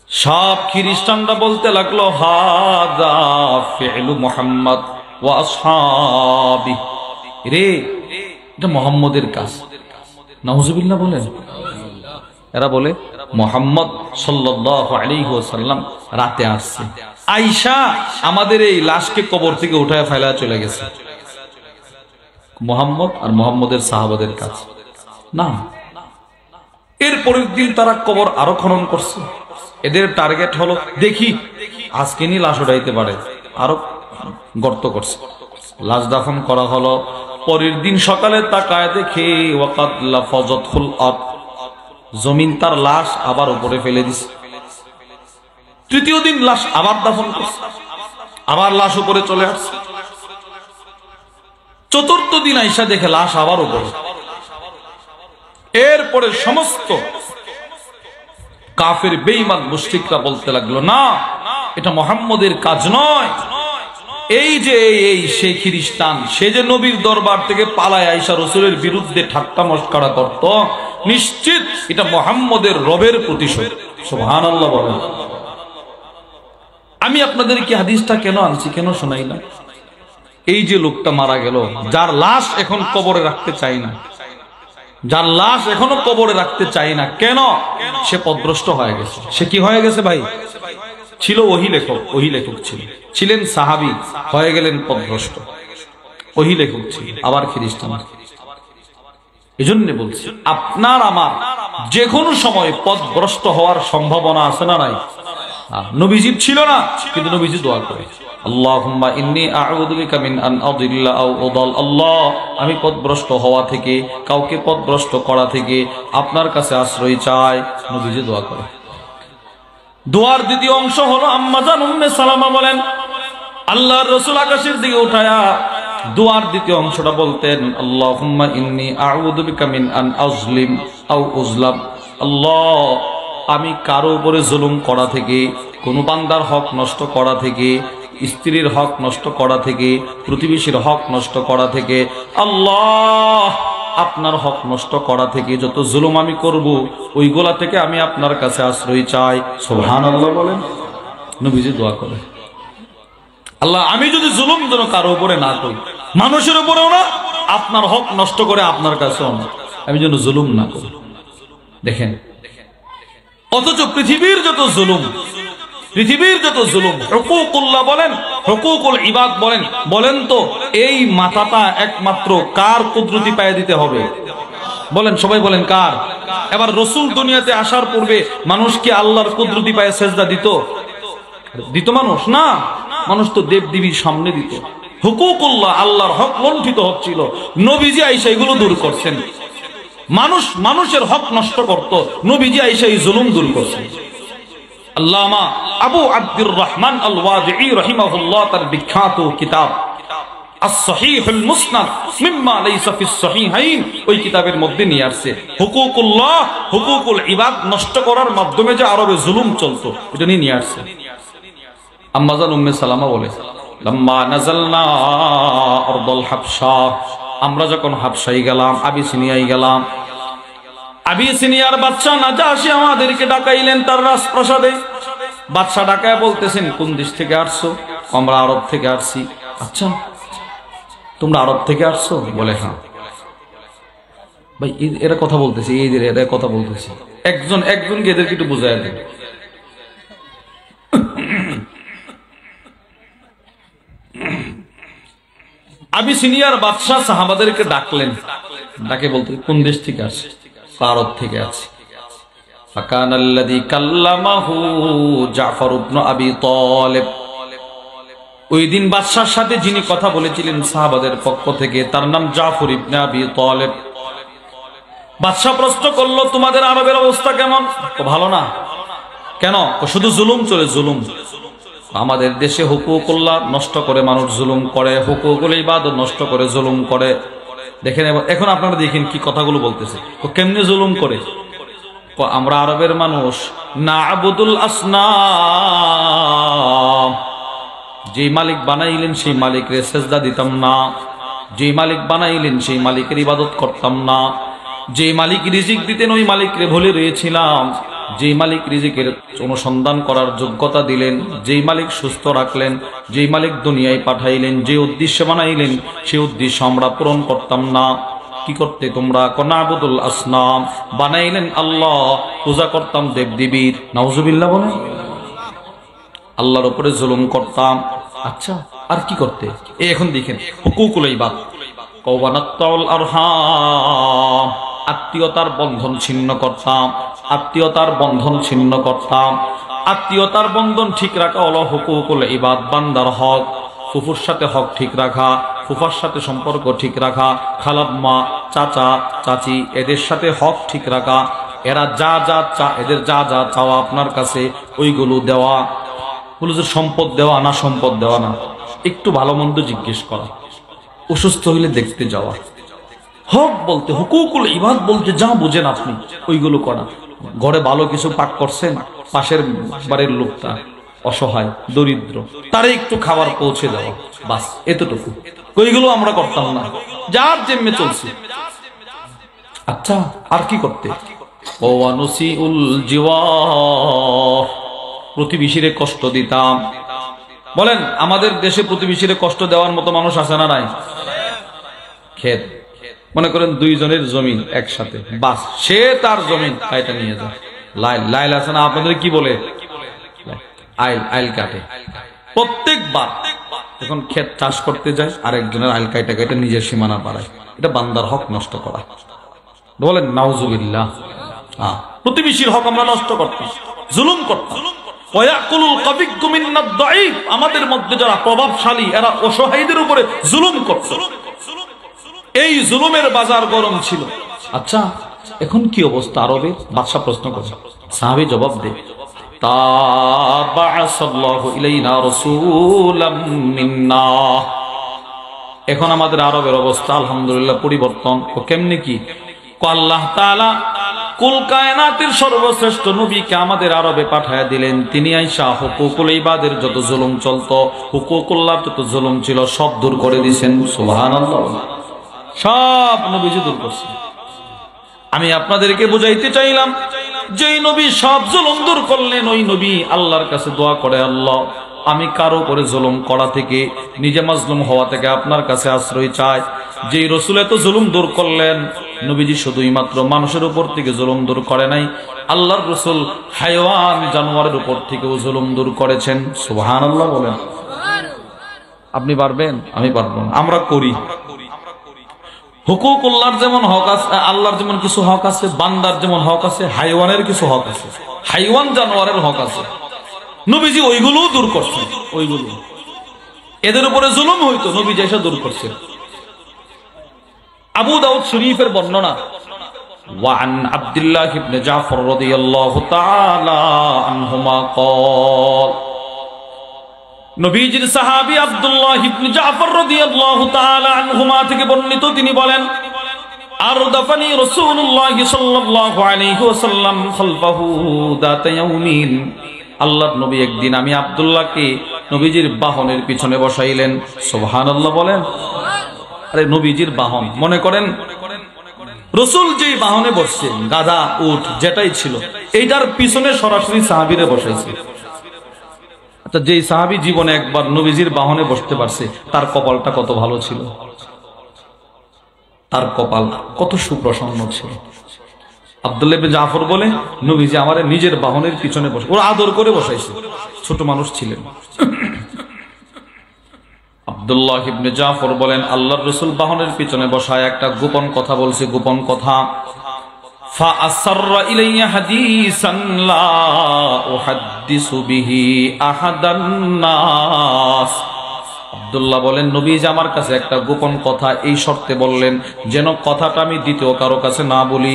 সব খ্রিস্টানরা বলতে লাগলো, হাযা ফি'লু মুহাম্মদ ওয়া আসহাবি, রে এটা মুহাম্মদের কাজ। নাউজুবিল্লাহ বলেন। এরা বলে মুহাম্মদ সাল্লাল্লাহু আলাইহি ওয়াসাল্লাম রাতে আসছে, আয়েশা আমাদের এই লাশকে কবর থেকে উঠায় ফেলা চলে গেছে। মুহাম্মদ আর মুহাম্মদের সাহাবাদের কাজ না। এর পরের দিন তারা কবর আরো খনন করছে। এদের টার্গেট হলো, দেখি আজকে নি লাশ উঠাইতে পারে, আরো গর্ত করছে। লাশ দাফন করা হলো। পরের দিন সকালে তাকায় দেখে ওয়াকাদ লাফাজাতুল আরদ, জমিন তার লাশ আবার উপরে ফেলে দিছে। তৃতীয় দিন লাশ আবার দাফন করছে, আবার লাশ উপরে চলে আসছে। চতুর্থ দিন আয়েশা দেখে লাশ আবার উপরে। এরপরে সমস্ত কাফের বেঈমান মুশরিকরা বলতে লাগলো, না এটা মুহাম্মদের কাজ নয়। এই যে এই সে খ্রিস্টান, সে যে নবীর দরবার থেকে পালায় আয়েশা রাসূলের বিরুদ্ধে ঠাট্টা মস্করা করত, নিশ্চিত এটা মুহাম্মদের রবের প্রতিশোধ। সুবহানাল্লাহ বলেন। আমি আপনাদের কি হাদিসটা কেন আনছি, কেন শোনাই না? এই যে লোকটা মারা গেল, যার লাশ এখন কবরে রাখতে চাই না, যার লাশ এখনো কবরে রাখতে চাই না, কেন? সে পথভ্রষ্ট হয়ে গেছে। সে কি হয়ে গেছে ভাই? ছিল ওহী লেখক ছিলেন সাহাবী, হয়ে গেলেন পথভ্রষ্ট। ওহী লেখক ছিল, আবার খ্রিস্টান। এজন্য বলছি, আপনার আমার যে কোনো সময় পথভ্রষ্ট হওয়ার সম্ভাবনা আছে না নাই? নবীজির ছিল না, কিন্তু নবীজি দোয়া করে, আল্লাহুম্মা ইন্নী আউযু বিকা মিন আন আযিল্লা আও উদাল। আল্লাহ, আমি পথভ্রষ্ট হওয়া থেকে, কাউকে পথভ্রষ্ট করা থেকে আপনার কাছে আশ্রয় চাই। নবীজি দোয়া করে। দোয়ার দ্বিতীয় অংশ হলো, আম্মা জান উম্মে সালামা বলেন, আল্লাহর রাসূল আকাশের দিকে উঠায়া দোয়ার দ্বিতীয় অংশটা বলতেন, আল্লাহুম্মা ইন্নী আউযু বিকা মিন আন আযলিম আও উযলাম। আল্লাহ, আমি কারো উপরে জুলুম করা থেকে, কোন বান্দার হক নষ্ট করা থেকে, স্ত্রীর হক নষ্ট করা থেকে, প্রতিবেশীর হক নষ্ট করা থেকে, আল্লাহ আপনার হক নষ্ট করা থেকে যত জুলুম আমি করব, ওইগুলা থেকে আমি আপনার কাছে আশ্রয় চাই। সুবহানাল্লাহ বলেন। নবীজি দোয়া করে, আল্লাহ আমি যদি জুলুম যেন কারো উপরে না করি, মানুষের উপরেও না, আপনার হক নষ্ট করে আপনার কাছেও না, আমি যেন জুলুম না করি। দেখেন, অথচ পৃথিবীর যত জুলুম, হুকুকুল্লাহ বলেন, হুকুকুল ইবাদ বলেন, বলেন তো এই মাথাটা একমাত্র কার কুদরতি পায়ে দিতে হবে? বলেন, সবাই বলেন কার? এবার রাসূল দুনিয়াতে আসার পূর্বে মানুষ কি আল্লাহর কুদরতি পায়ে সেজদা দিত মানুষ? না, মানুষ তো দেবদেবীর সামনে দিত। হুকুকুল্লাহ, আল্লাহর হক লঙ্ঘিত হচ্ছিল, নবীজি আইসা এগুলো দূর করছেন। মানুষ মানুষের হক নষ্ট করত, নবীজি আইসা এই জুলুম দূর করছেন। আল্লামা আবু আব্দুর রহমান আল ওয়াদিঈ রাহিমাহুল্লাহ তার বিখ্যাত কিতাব আস-সহিহুল মুসনাদ মিম্মা লাইসা ফিস সহিহাইন, ওই কিতাবের মধ্যে নিয়ে আসছে হুকুকুল্লাহ, হুকুকুল ইবাদ নষ্ট করার মাধ্যমে যে আরবে জুলুম চলতো, এটা নিয়ে আসছে। আম্মাজান উম্মে সালামা বলে, লাম্মা নাযালনা আরদুল হাবশা, আমরা যখন হাবশায় গেলাম, আবিসিনিয়ায় গেলাম, আবিসিনিয়ার বাদশা নাজাশী আমাদেরকে ডাকাইলেন তার রাজপ্রাসাদে। বাদশা ডাকায় বলতেছেন, কোন দেশ থেকে আসছো? আমরা আরব থেকে আসছি। আচ্ছা, তোমরা আরব থেকে আসছো? বলে হ্যাঁ। ভাই এরা কথা বলতেছে, এরা কথা বলতেছে, একজনকে এদেরকে একটু বুঝায় দেন। আবিসিনিয়ার বাদশা সাহাবাদেরকে ডাকলেন, ডাকে বলতে, কোন দেশ থেকে আসছে? আরব থেকে আছে। ফাকানাল্লাযী কাল্লামাহু জাফর ইবনে আবি তালিব, ওই দিন বাদশার সাথে যিনি কথা বলেছিলেন সাহাবাদের পক্ষ থেকে, তার নাম জাফর ইবনে আবি তালিব। বাদশা প্রশ্ন করলো, তোমাদের আরবের অবস্থা কেমন? ভালো না। কেন? শুধু জুলুম চলে, জুলুম। আমাদের দেশে হুকুকুল্লাহ নষ্ট করে মানুষ জুলুম করে, হুকুকুল ইবাদত নষ্ট করে জুলুম করে। দেখেন এখন আপনারা দেখেন কি কথাগুলো বলতেছে, কেমনে জুলুম করে। আমরা আরবের মানুষ না'বুদুল আসনাম, যে মালিক বানাইলেন সেই মালিকের সেজদা দিতাম না, যে মালিক বানাইলেন সেই মালিকের ইবাদত করতাম না, যে মালিক রিজিক দিতেন ওই মালিকরে ভুলে রয়েছিলাম, যে মালিক রিজিকের অনুসন্ধান করার যোগ্যতা দিলেন, যেই মালিক সুস্থ রাখলেন, যেই মালিক দুনিয়ায় পাঠাইলেন, যে উদ্দেশ্যে বানাইলেন সেই উদ্দেশ্য আমরা পূরণ করতাম না। কি করতে তোমরা? না'বুদুল আসনাম, বানাইলেন আল্লাহ, পূজা করতাম দেবদেবীর। নাউজুবিল্লাহ বলে আল্লাহর উপরে জুলুম করতাম। আচ্ছা, আর কি করতে? এখন দেখেন হুকুকুল ইবাদ, কওয়ানাতুল আরহাম, আত্মীয়তার বন্ধন ছিন্ন করতাম, আত্মীয়তার বন্ধন ছিন্ন করতাম। আত্মীয়তার বন্ধন ঠিক রাখা হলো হুকুকুল ইবাদ, বান্দার হক। ফুফুর সাথে হক ঠিক রাখা, ফুফার সাথে সম্পর্ক ঠিক রাখা, খালাম্মা, চাচা, চাচি, এদের সাথে হক ঠিক রাখা, এরা যা যা এদের যা যা চাওয়া আপনার কাছে ওইগুলো দেওয়া। বলে যে সম্পদ দেওয়া না, সম্পদ দেওয়া না, একটু ভালো মন্দ জিজ্ঞেস করা, অসুস্থ হইলে দেখতে যাওয়া। হক বলতে, হুকুকুল ইবাদ বলতে যা বুঝেন আপনি ওইগুলো করা। ঘরে ভালো কিছু পাক করছেন, পাশের বাড়ির লোকটা অসহায় দরিদ্র, তারে একটু খাবার পৌঁছে দেওয়া, বাস এতটুকু। ওইগুলো আমরা করতাম না, যার জেমে চলছে। আচ্ছা, আর কি করতে? ওয়ানুসিউল জিওয়ার, প্রতিবেশীরে কষ্ট দিতাম। বলেন আমাদের দেশে প্রতিবেশীরে কষ্ট দেওয়ার মতো মানুষ আছে না নাই? ক্ষেত মনে করেন দুইজনের জমিন একসাথে, বাস সে তার জমিন এটা নিয়ে যায়। লাইল আছে না আপনাদের? কি বলে? আইল কাটে। প্রত্যেকবার যখন ক্ষেত চাষ করতে যায় আরেকজনের আইল কাটা কেটে নিজের সীমানা বাড়ায়, এটা বান্দার হক নষ্ট করা। বলেন নাউজুবিল্লাহ। প্রতিবেশীর হক আমরা নষ্ট করতাম, জুলুম করতাম। আমাদের মধ্যে যারা প্রভাবশালী এরা অসহায়দের উপরে জুলুম করত। এই জুলুমের বাজার গরম ছিল। আচ্ছা, এখন কি অবস্থা আরবের? বাদশা প্রশ্ন করে, সাহাবী জবাব দেয়, এখন আমাদের আরবের অবস্থা আলহামদুলিল্লাহ পরিবর্তন। ও কেমনে কি? আল্লাহ তাআলা কুল কায়নাতের সর্বশ্রেষ্ঠ নবীকে আমাদের আরবে পাঠায়া দিলেন। তিনি আইসা হুকুকুল ইবাদের যত জুলুম চলতো, হুকুকুল্লাহ যত জুলুম ছিল সব দূর করে দিয়েছেন। সুবহানাল্লাহ। সব নবীজি দূর করছেন। আমি আপনাদেরকে বুঝাইতে চাইলাম, যেই নবী সব জুলুম দূর করলেন ওই নবী আল্লাহর কাছে দোয়া করে, আল্লাহ আমি কারো করে জুলুম করা থেকে, নিজে মাজলুম হওয়া থেকে আপনার কাছে আশ্রয় চাই। যেই রাসূল এত জুলুম দূর করলেন, নবীজি শুধুই মাত্র মানুষের উপর থেকে জুলুম দূর করে নাই, আল্লাহর রাসূল হায়াওয়ান জানোয়ারের উপর থেকেও জুলুম দূর করেছেন। সুবহানাল্লাহ বলেন। আপনি পারবেন? আমি পারবো না, আমরা করি। হুকুকুল্লাহর যেমন হক আছে, আল্লাহর যেমন কিছু হক আছে, বান্দার যেমন হক আছে, হাইওয়ানের কিছু হক আছে, হাইওয়ান জানোয়ারের হক আছে। নবীজি ওইগুলোও দূর করছেন। ওইগুলো এদের উপরে জুলুম হইতো, নবীজি এসে দূর করছেন। আবু দাউদ শরীফের বর্ণনা, وعن عبد الله بن جعفر رضي الله تعالى عنهما قال নবীজির সাহাবী আব্দুল্লাহ ইবনে জাফর রাদিয়াল্লাহু তাআলা আনহুমা থেকে বর্ণিত, তিনি বলেন আরদাফানি রাসূলুল্লাহ সাল্লাল্লাহু আলাইহি ওয়াসাল্লাম খালফাহু দাতা ইয়াউমিন। আল্লাহর নবী একদিন আমি আব্দুল্লাহকে নবীজির বাহনের পিছনে বসাইলেন। সুবহানাল্লাহ বলেন। আরে নবীজির বাহন, মনে করেন রাসূল যেই বাহনে বসছেন, গাধা উট যেটাই ছিল, এইটার পিছনে সরাসরি সাহাবীরে বসাইছে। আচ্ছা, যেই সাহাবী জীবনে একবার নবীজির বাহনে বসতে পারছে, তার কপালটা কত ভালো ছিল, তার কপাল কত সুপ্রসন্ন ছিল। আব্দুল্লাহ ইবনে জাফর বলে, নবীজি আমারে নিজের বাহনের পিছনে বসে, ওরা আদর করে বসাইছে, ছোট মানুষ ছিলেন। আব্দুল্লাহ ইবনে জাফর বলেন, আল্লাহর রাসূল বাহনের পিছনে বসায় একটা গোপন কথা বলছে, গোপন কথা। فأسر إلي حديثا لا أحدث به أحد الناس। আব্দুল্লাহ বলেন, নবীজি আমার কাছে একটা গোপন কথা এই শর্তে বললেন যেন কথাটা আমি দ্বিতীয় কারো কাছে না বলি।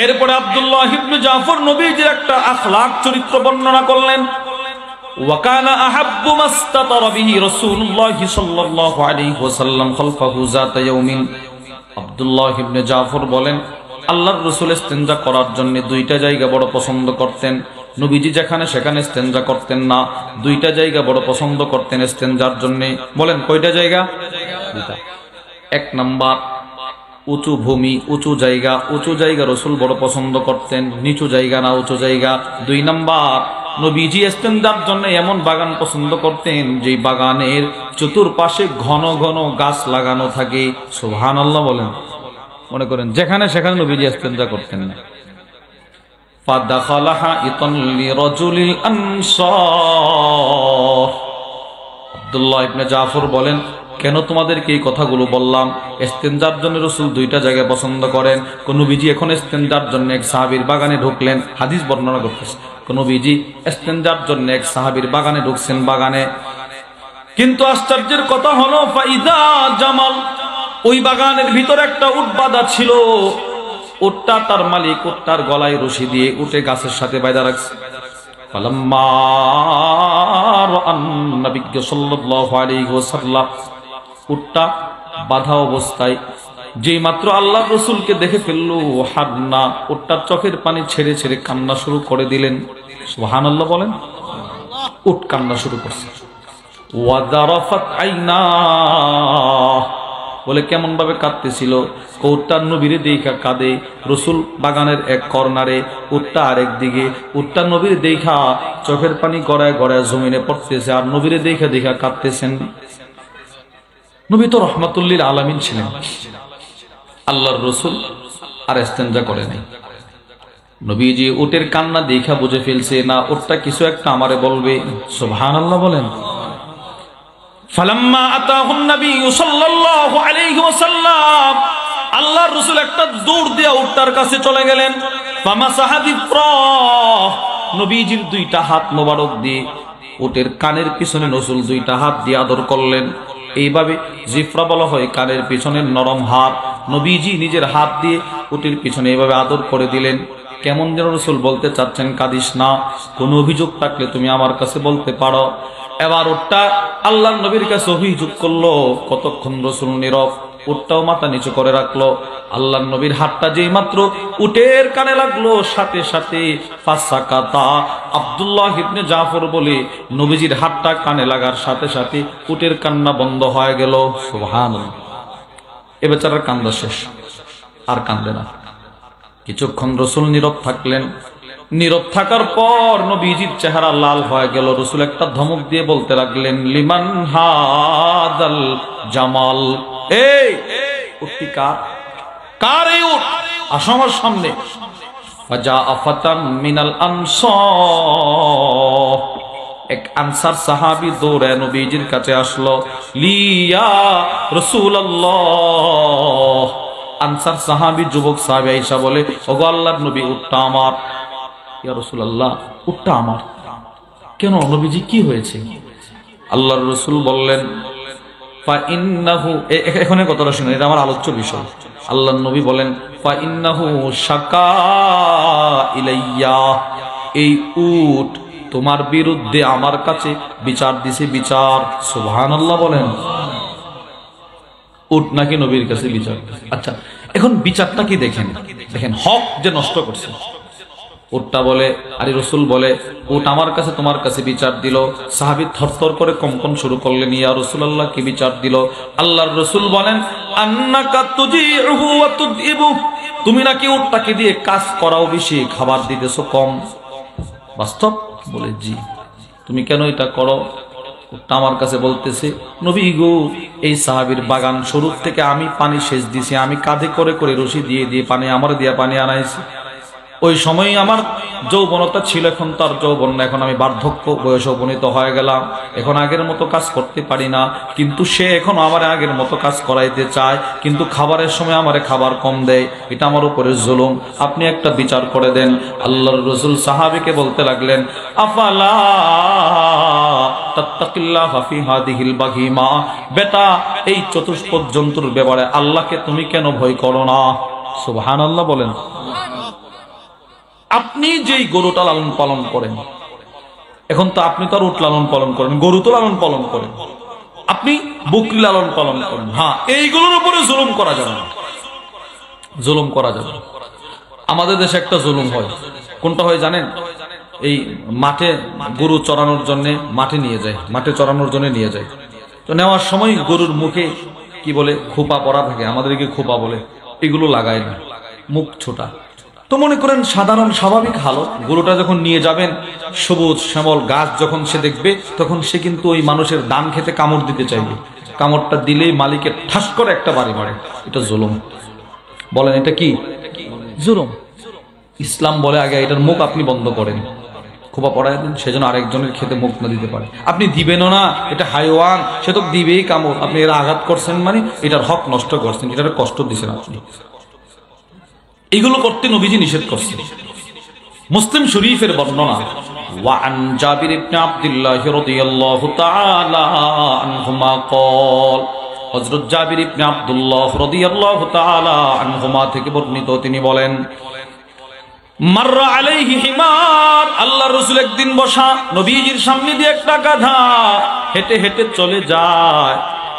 এরপরে আব্দুল্লাহ ইবনে জাফর নবীজির একটা আখলাক চরিত্র বর্ণনা করলেন। وكان أحب ما استتر به رسول الله صلى الله عليه وسلم خلفه ذات يوم। আব্দুল্লাহ ইবনে জাফর বলেন, আল্লাহর রাসূল ইস্তেনজা করার জন্য দুইটা জায়গা বড় পছন্দ করতেন। নবীজি যেখানে সেখানে ইস্তেনজা করতেন না, দুইটা জায়গা বড় পছন্দ করতেন ইস্তেনজার জন্য। বলেন কয়টা জায়গা? দুইটা। এক নাম্বার উঁচু ভূমি, উঁচু জায়গা, উঁচু জায়গা রাসূল বড় পছন্দ করতেন, নিচু জায়গা না, উঁচু জায়গা। দুই নাম্বার নবীজি ইস্তেনজার জন্য এমন বাগান পছন্দ করতেন যে বাগানের চতুর্পাশে ঘন ঘন গাছ লাগানো থাকে। সুবহানাল্লাহ বলেন। মনে করেন যেখানে সেখানে নবীজি ইস্তেনজা করতেন না। ফাদাখালাহা ইতান লিরাজুলিল আনসার। আব্দুল্লাহ ইবনে জাফর বলেন, কেন তোমাদেরকে এই কথাগুলো বললাম? ইস্তেনজার জন্য রাসূল দুইটা জায়গায় পছন্দ করেন। কোন নবীজি এখন ইস্তেনজার জন্য এক সাহাবীর বাগানে ঢুকলেন, হাদিস বর্ণনা করতেছে। কোন নবীজি ইস্তেনজার জন্য এক সাহাবীর বাগানে ঢুকছেন, বাগানে। কিন্তু আশ্চর্যের কথা হলো ফাইদা জামাল, ওই বাগানের ভিতরে একটা উট বাঁধা ছিল। উটটা তার মালিক উটটার গলায় রশি দিয়ে উটে গাছের সাথে বাঁধা রাখছে। ফালাম্মা রাআন নবী সাল্লাল্লাহু আলাইহি ওয়াসাল্লাম, উটটা বাঁধা অবস্থায় যেই মাত্র আল্লাহর রাসূলকে দেখে ফেলল, হাদনা, উটটার চোখের পানি ছেড়ে ছেড়ে কান্না শুরু করে দিলেন। সুবহানাল্লাহ বলেন। উট কান্না শুরু করছে। ওয়াদারাফাত আইনা, বলে কেমন ভাবে কাঁদতেছিল। উটটার নবীরে দেখা কাঁদে। রাসূল বাগানের এক কর্নারে, উটটা আরেক দিকে। উটটা নবীরে দেখা চোখের পানি গড়ায় গড়ায় জমিনে পড়তেছে, আর নবীরে দেখা দেখা কাঁদতেছেন। নবী তো রহমাতুল লিল আলামিন ছিলেন। আল্লাহর রাসূল আর ইস্তেনজা করে নাই। নবীজি উটের কান্না দেখা বুঝে ফেলছে, না উটটা কিছু একটা আমারে বলবে। সুবহানাল্লাহ বলেন। ফালাম্মা আতাহুন নবী সাল্লাল্লাহু আলাইহি ওয়াসাল্লাম, আল্লাহর রাসূল একটা দৌড় দিয়ে উটটার কাছে চলে গেলেন। ফামাসাহা বিফরাহ, নবীজির দুইটা হাত মোবারক দিয়ে উটের কানের পিছনে রাসূল দুইটা হাত দিয়ে আদর করলেন। এইভাবে জিফরা বলা হয় কানের পিছনের নরম হাত। নবীজি নিজের হাত দিয়ে উটের পিছনে এইভাবে আদর করে দিলেন। কেমন যেন রাসূল বলতে চাচ্ছেন, কাঁদিস না, কোন অভিযোগ থাকলে তুমি আমার কাছে বলতে পারো। এবার উটটা আল্লাহর নবীর কাছে অভিযোগ করলো। কতক্ষণ রাসূল নীরব, উটটাও মাথা নিচু করে রাখলো। আল্লাহর নবীর হাতটা যেই মাত্র উটের কানে লাগলো, সাথে সাথে ফাসাকাতা। আব্দুল্লাহ ইবনে জাফর বলে, নবীজির হাতটা কানে লাগার সাথে সাথে উটের কান্না বন্ধ হয়ে গেল। সুবহানাল্লাহ। এ বেচারার কান্দা শেষ, আর কান্দে না। কিছুক্ষণ রাসূল নীরব থাকলেন। নীরব থাকার পর নবীজির চেহারা লাল হয়ে গেল। রাসূল একটা ধমক দিয়ে বলতে লাগলেন, লিমান হাদাল জামাল, এই উটটি কার? কার এই উট? আসো আমার সামনে। ফাজা আফাতান মিনাল আনসার, এক আনসার সাহাবী দৌড়ে নবীজির কাছে আসলো। লিয়া রাসূলুল্লাহ, আনসার সাহাবী যুবক সাহাবী আয়েশা বলে, ওগো আল্লাহর নবী, উটটা আমার। ইয়া রাসূলুল্লাহ, উটটা আমার কেন? নবীজি কি হয়েছে? আল্লাহর রাসূল বললেন, ফা ইন্নাহু, এখানে কথাটা শুনুন, এটা আমার আলোচ্য বিষয়। আল্লাহর নবী বলেন ফা ইন্নাহু শাকা ইলাইয়া, এই উট তোমার বিরুদ্ধে আমার কাছে বিচার দিছে, বিচার। সুবহানাল্লাহ বলেন। উট নাকি নবীর কাছে বিচার। আচ্ছা, এখন বিচারটা কি দেখেন, দেখেন হক যে নষ্ট করছে। উটটা বলে, আরে রসুল বলে উট আমার কাছে তোমার কাছে বিচার দিল। সাহাবী থরথর করে কম্পন শুরু করলেন, ইয়া রাসূলুল্লাহ কি বিচার দিল? আল্লাহর রসুল বলেন আন্নাকা তুজিউহু ওয়া তুদিবু, তুমি নাকি উটটাকে দিয়ে কাজ করাও বেশি, খাবার দিতেছো কম। বাস্তব? বলে জি। তুমি কেন এটা করো? উটটা আমার কাছে বলতেছে, নবী গো, এই সাহাবীর বাগান শুরু থেকে আমি পানি সেচ দিছি, আমি কাঁধে করে করে রশি দিয়ে দিয়ে পানি আমার দিয়া পানি আনাইছি। ওই সময় আমার যৌবনতা ছিল, এখন তার যৌবন না, এখন আমি বার্ধক্য বয়সে উপনীত হয়ে গেলাম, এখন আগের মতো কাজ করতে পারি না। কিন্তু সে এখন আমার আগের মতো কাজ করাইতে চায়, কিন্তু খাবারের সময় আমারে খাবার কম দেয়, এটা আমার উপরে জুলুম। আপনি একটা বিচার করে দেন। আল্লাহর রাসূল সাহাবীকে বলতে লাগলেন, আফালা তাত্তাকিল্লাহ ফি হাদিহিল বাহিমা, বেটা এই চতুষ্পদ জন্তুর ব্যাপারে আল্লাহকে তুমি কেন ভয় করো না? সুবহানাল্লাহ বলেন। আপনি যেই গরুটা লালন পালন করেন, এখন তো আপনি তো আর উট লালন পালন করেন, গরু তো লালন পালন করেন, আপনি বকরি লালন পালন করেন। হ্যাঁ, এইগুলোর উপরে জুলুম করা যাবে না, জুলুম করা যাবে। আমাদের দেশে একটা জুলুম হয়, কোনটা হয় জানেন? এই মাঠে গরু চড়ানোর জন্য মাঠে নিয়ে যায়, মাঠে চড়ানোর জন্য নিয়ে যায়। তো নেওয়ার সময় গরুর মুখে কি বলে, খোপা পরা থাকে, আমাদেরকে খোপা বলে, এগুলো লাগায় না, মুখ ছোটা। তো মনে করেন সাধারণ স্বাভাবিক হালত, গরুটা যখন নিয়ে যাবেন, সবুজ শ্যামল গাছ যখন সে দেখবে, তখন সে কিন্তু ওই মানুষের দান খেতে কামড় দিতে চাইবে। কামড়টা দিলেই মালিকের ঠাস করে একটা বাড়ি মারে। এটা জুলুম। বলেন এটা কি জুলুম? ইসলাম বলে আগে এটার মুখ আপনি বন্ধ করেন, খোপা পড়ায় দেন, সেজন্য আরেকজনের খেতে মুখ না দিতে পারে। আপনি দিবেনও না, এটা হাইওয়ান, সে তো দিবেই কামড়। আপনি এরা আঘাত করছেন মানে এটার হক নষ্ট করছেন, এটার কষ্ট দিচ্ছেন আপনি। এগুলো করতে নবীজি নিষেধ করছেন। মুসলিম শরীফের বর্ণনা, ওয়ান জাবির ইবনে আব্দুল্লাহ রাদিয়াল্লাহু তাআলা আনহুমা ক্বাল, হযরত জাবির ইবনে আব্দুল্লাহ রাদিয়াল্লাহু তাআলা আনহুমা থেকে বর্ণিত, তিনি বলেন মাররা আলাইহি হিমার, আল্লাহর রাসূল একদিন বসা, নবীজির সামনে দিয়ে একটা গাধা হেঁটে হেঁটে চলে যায়।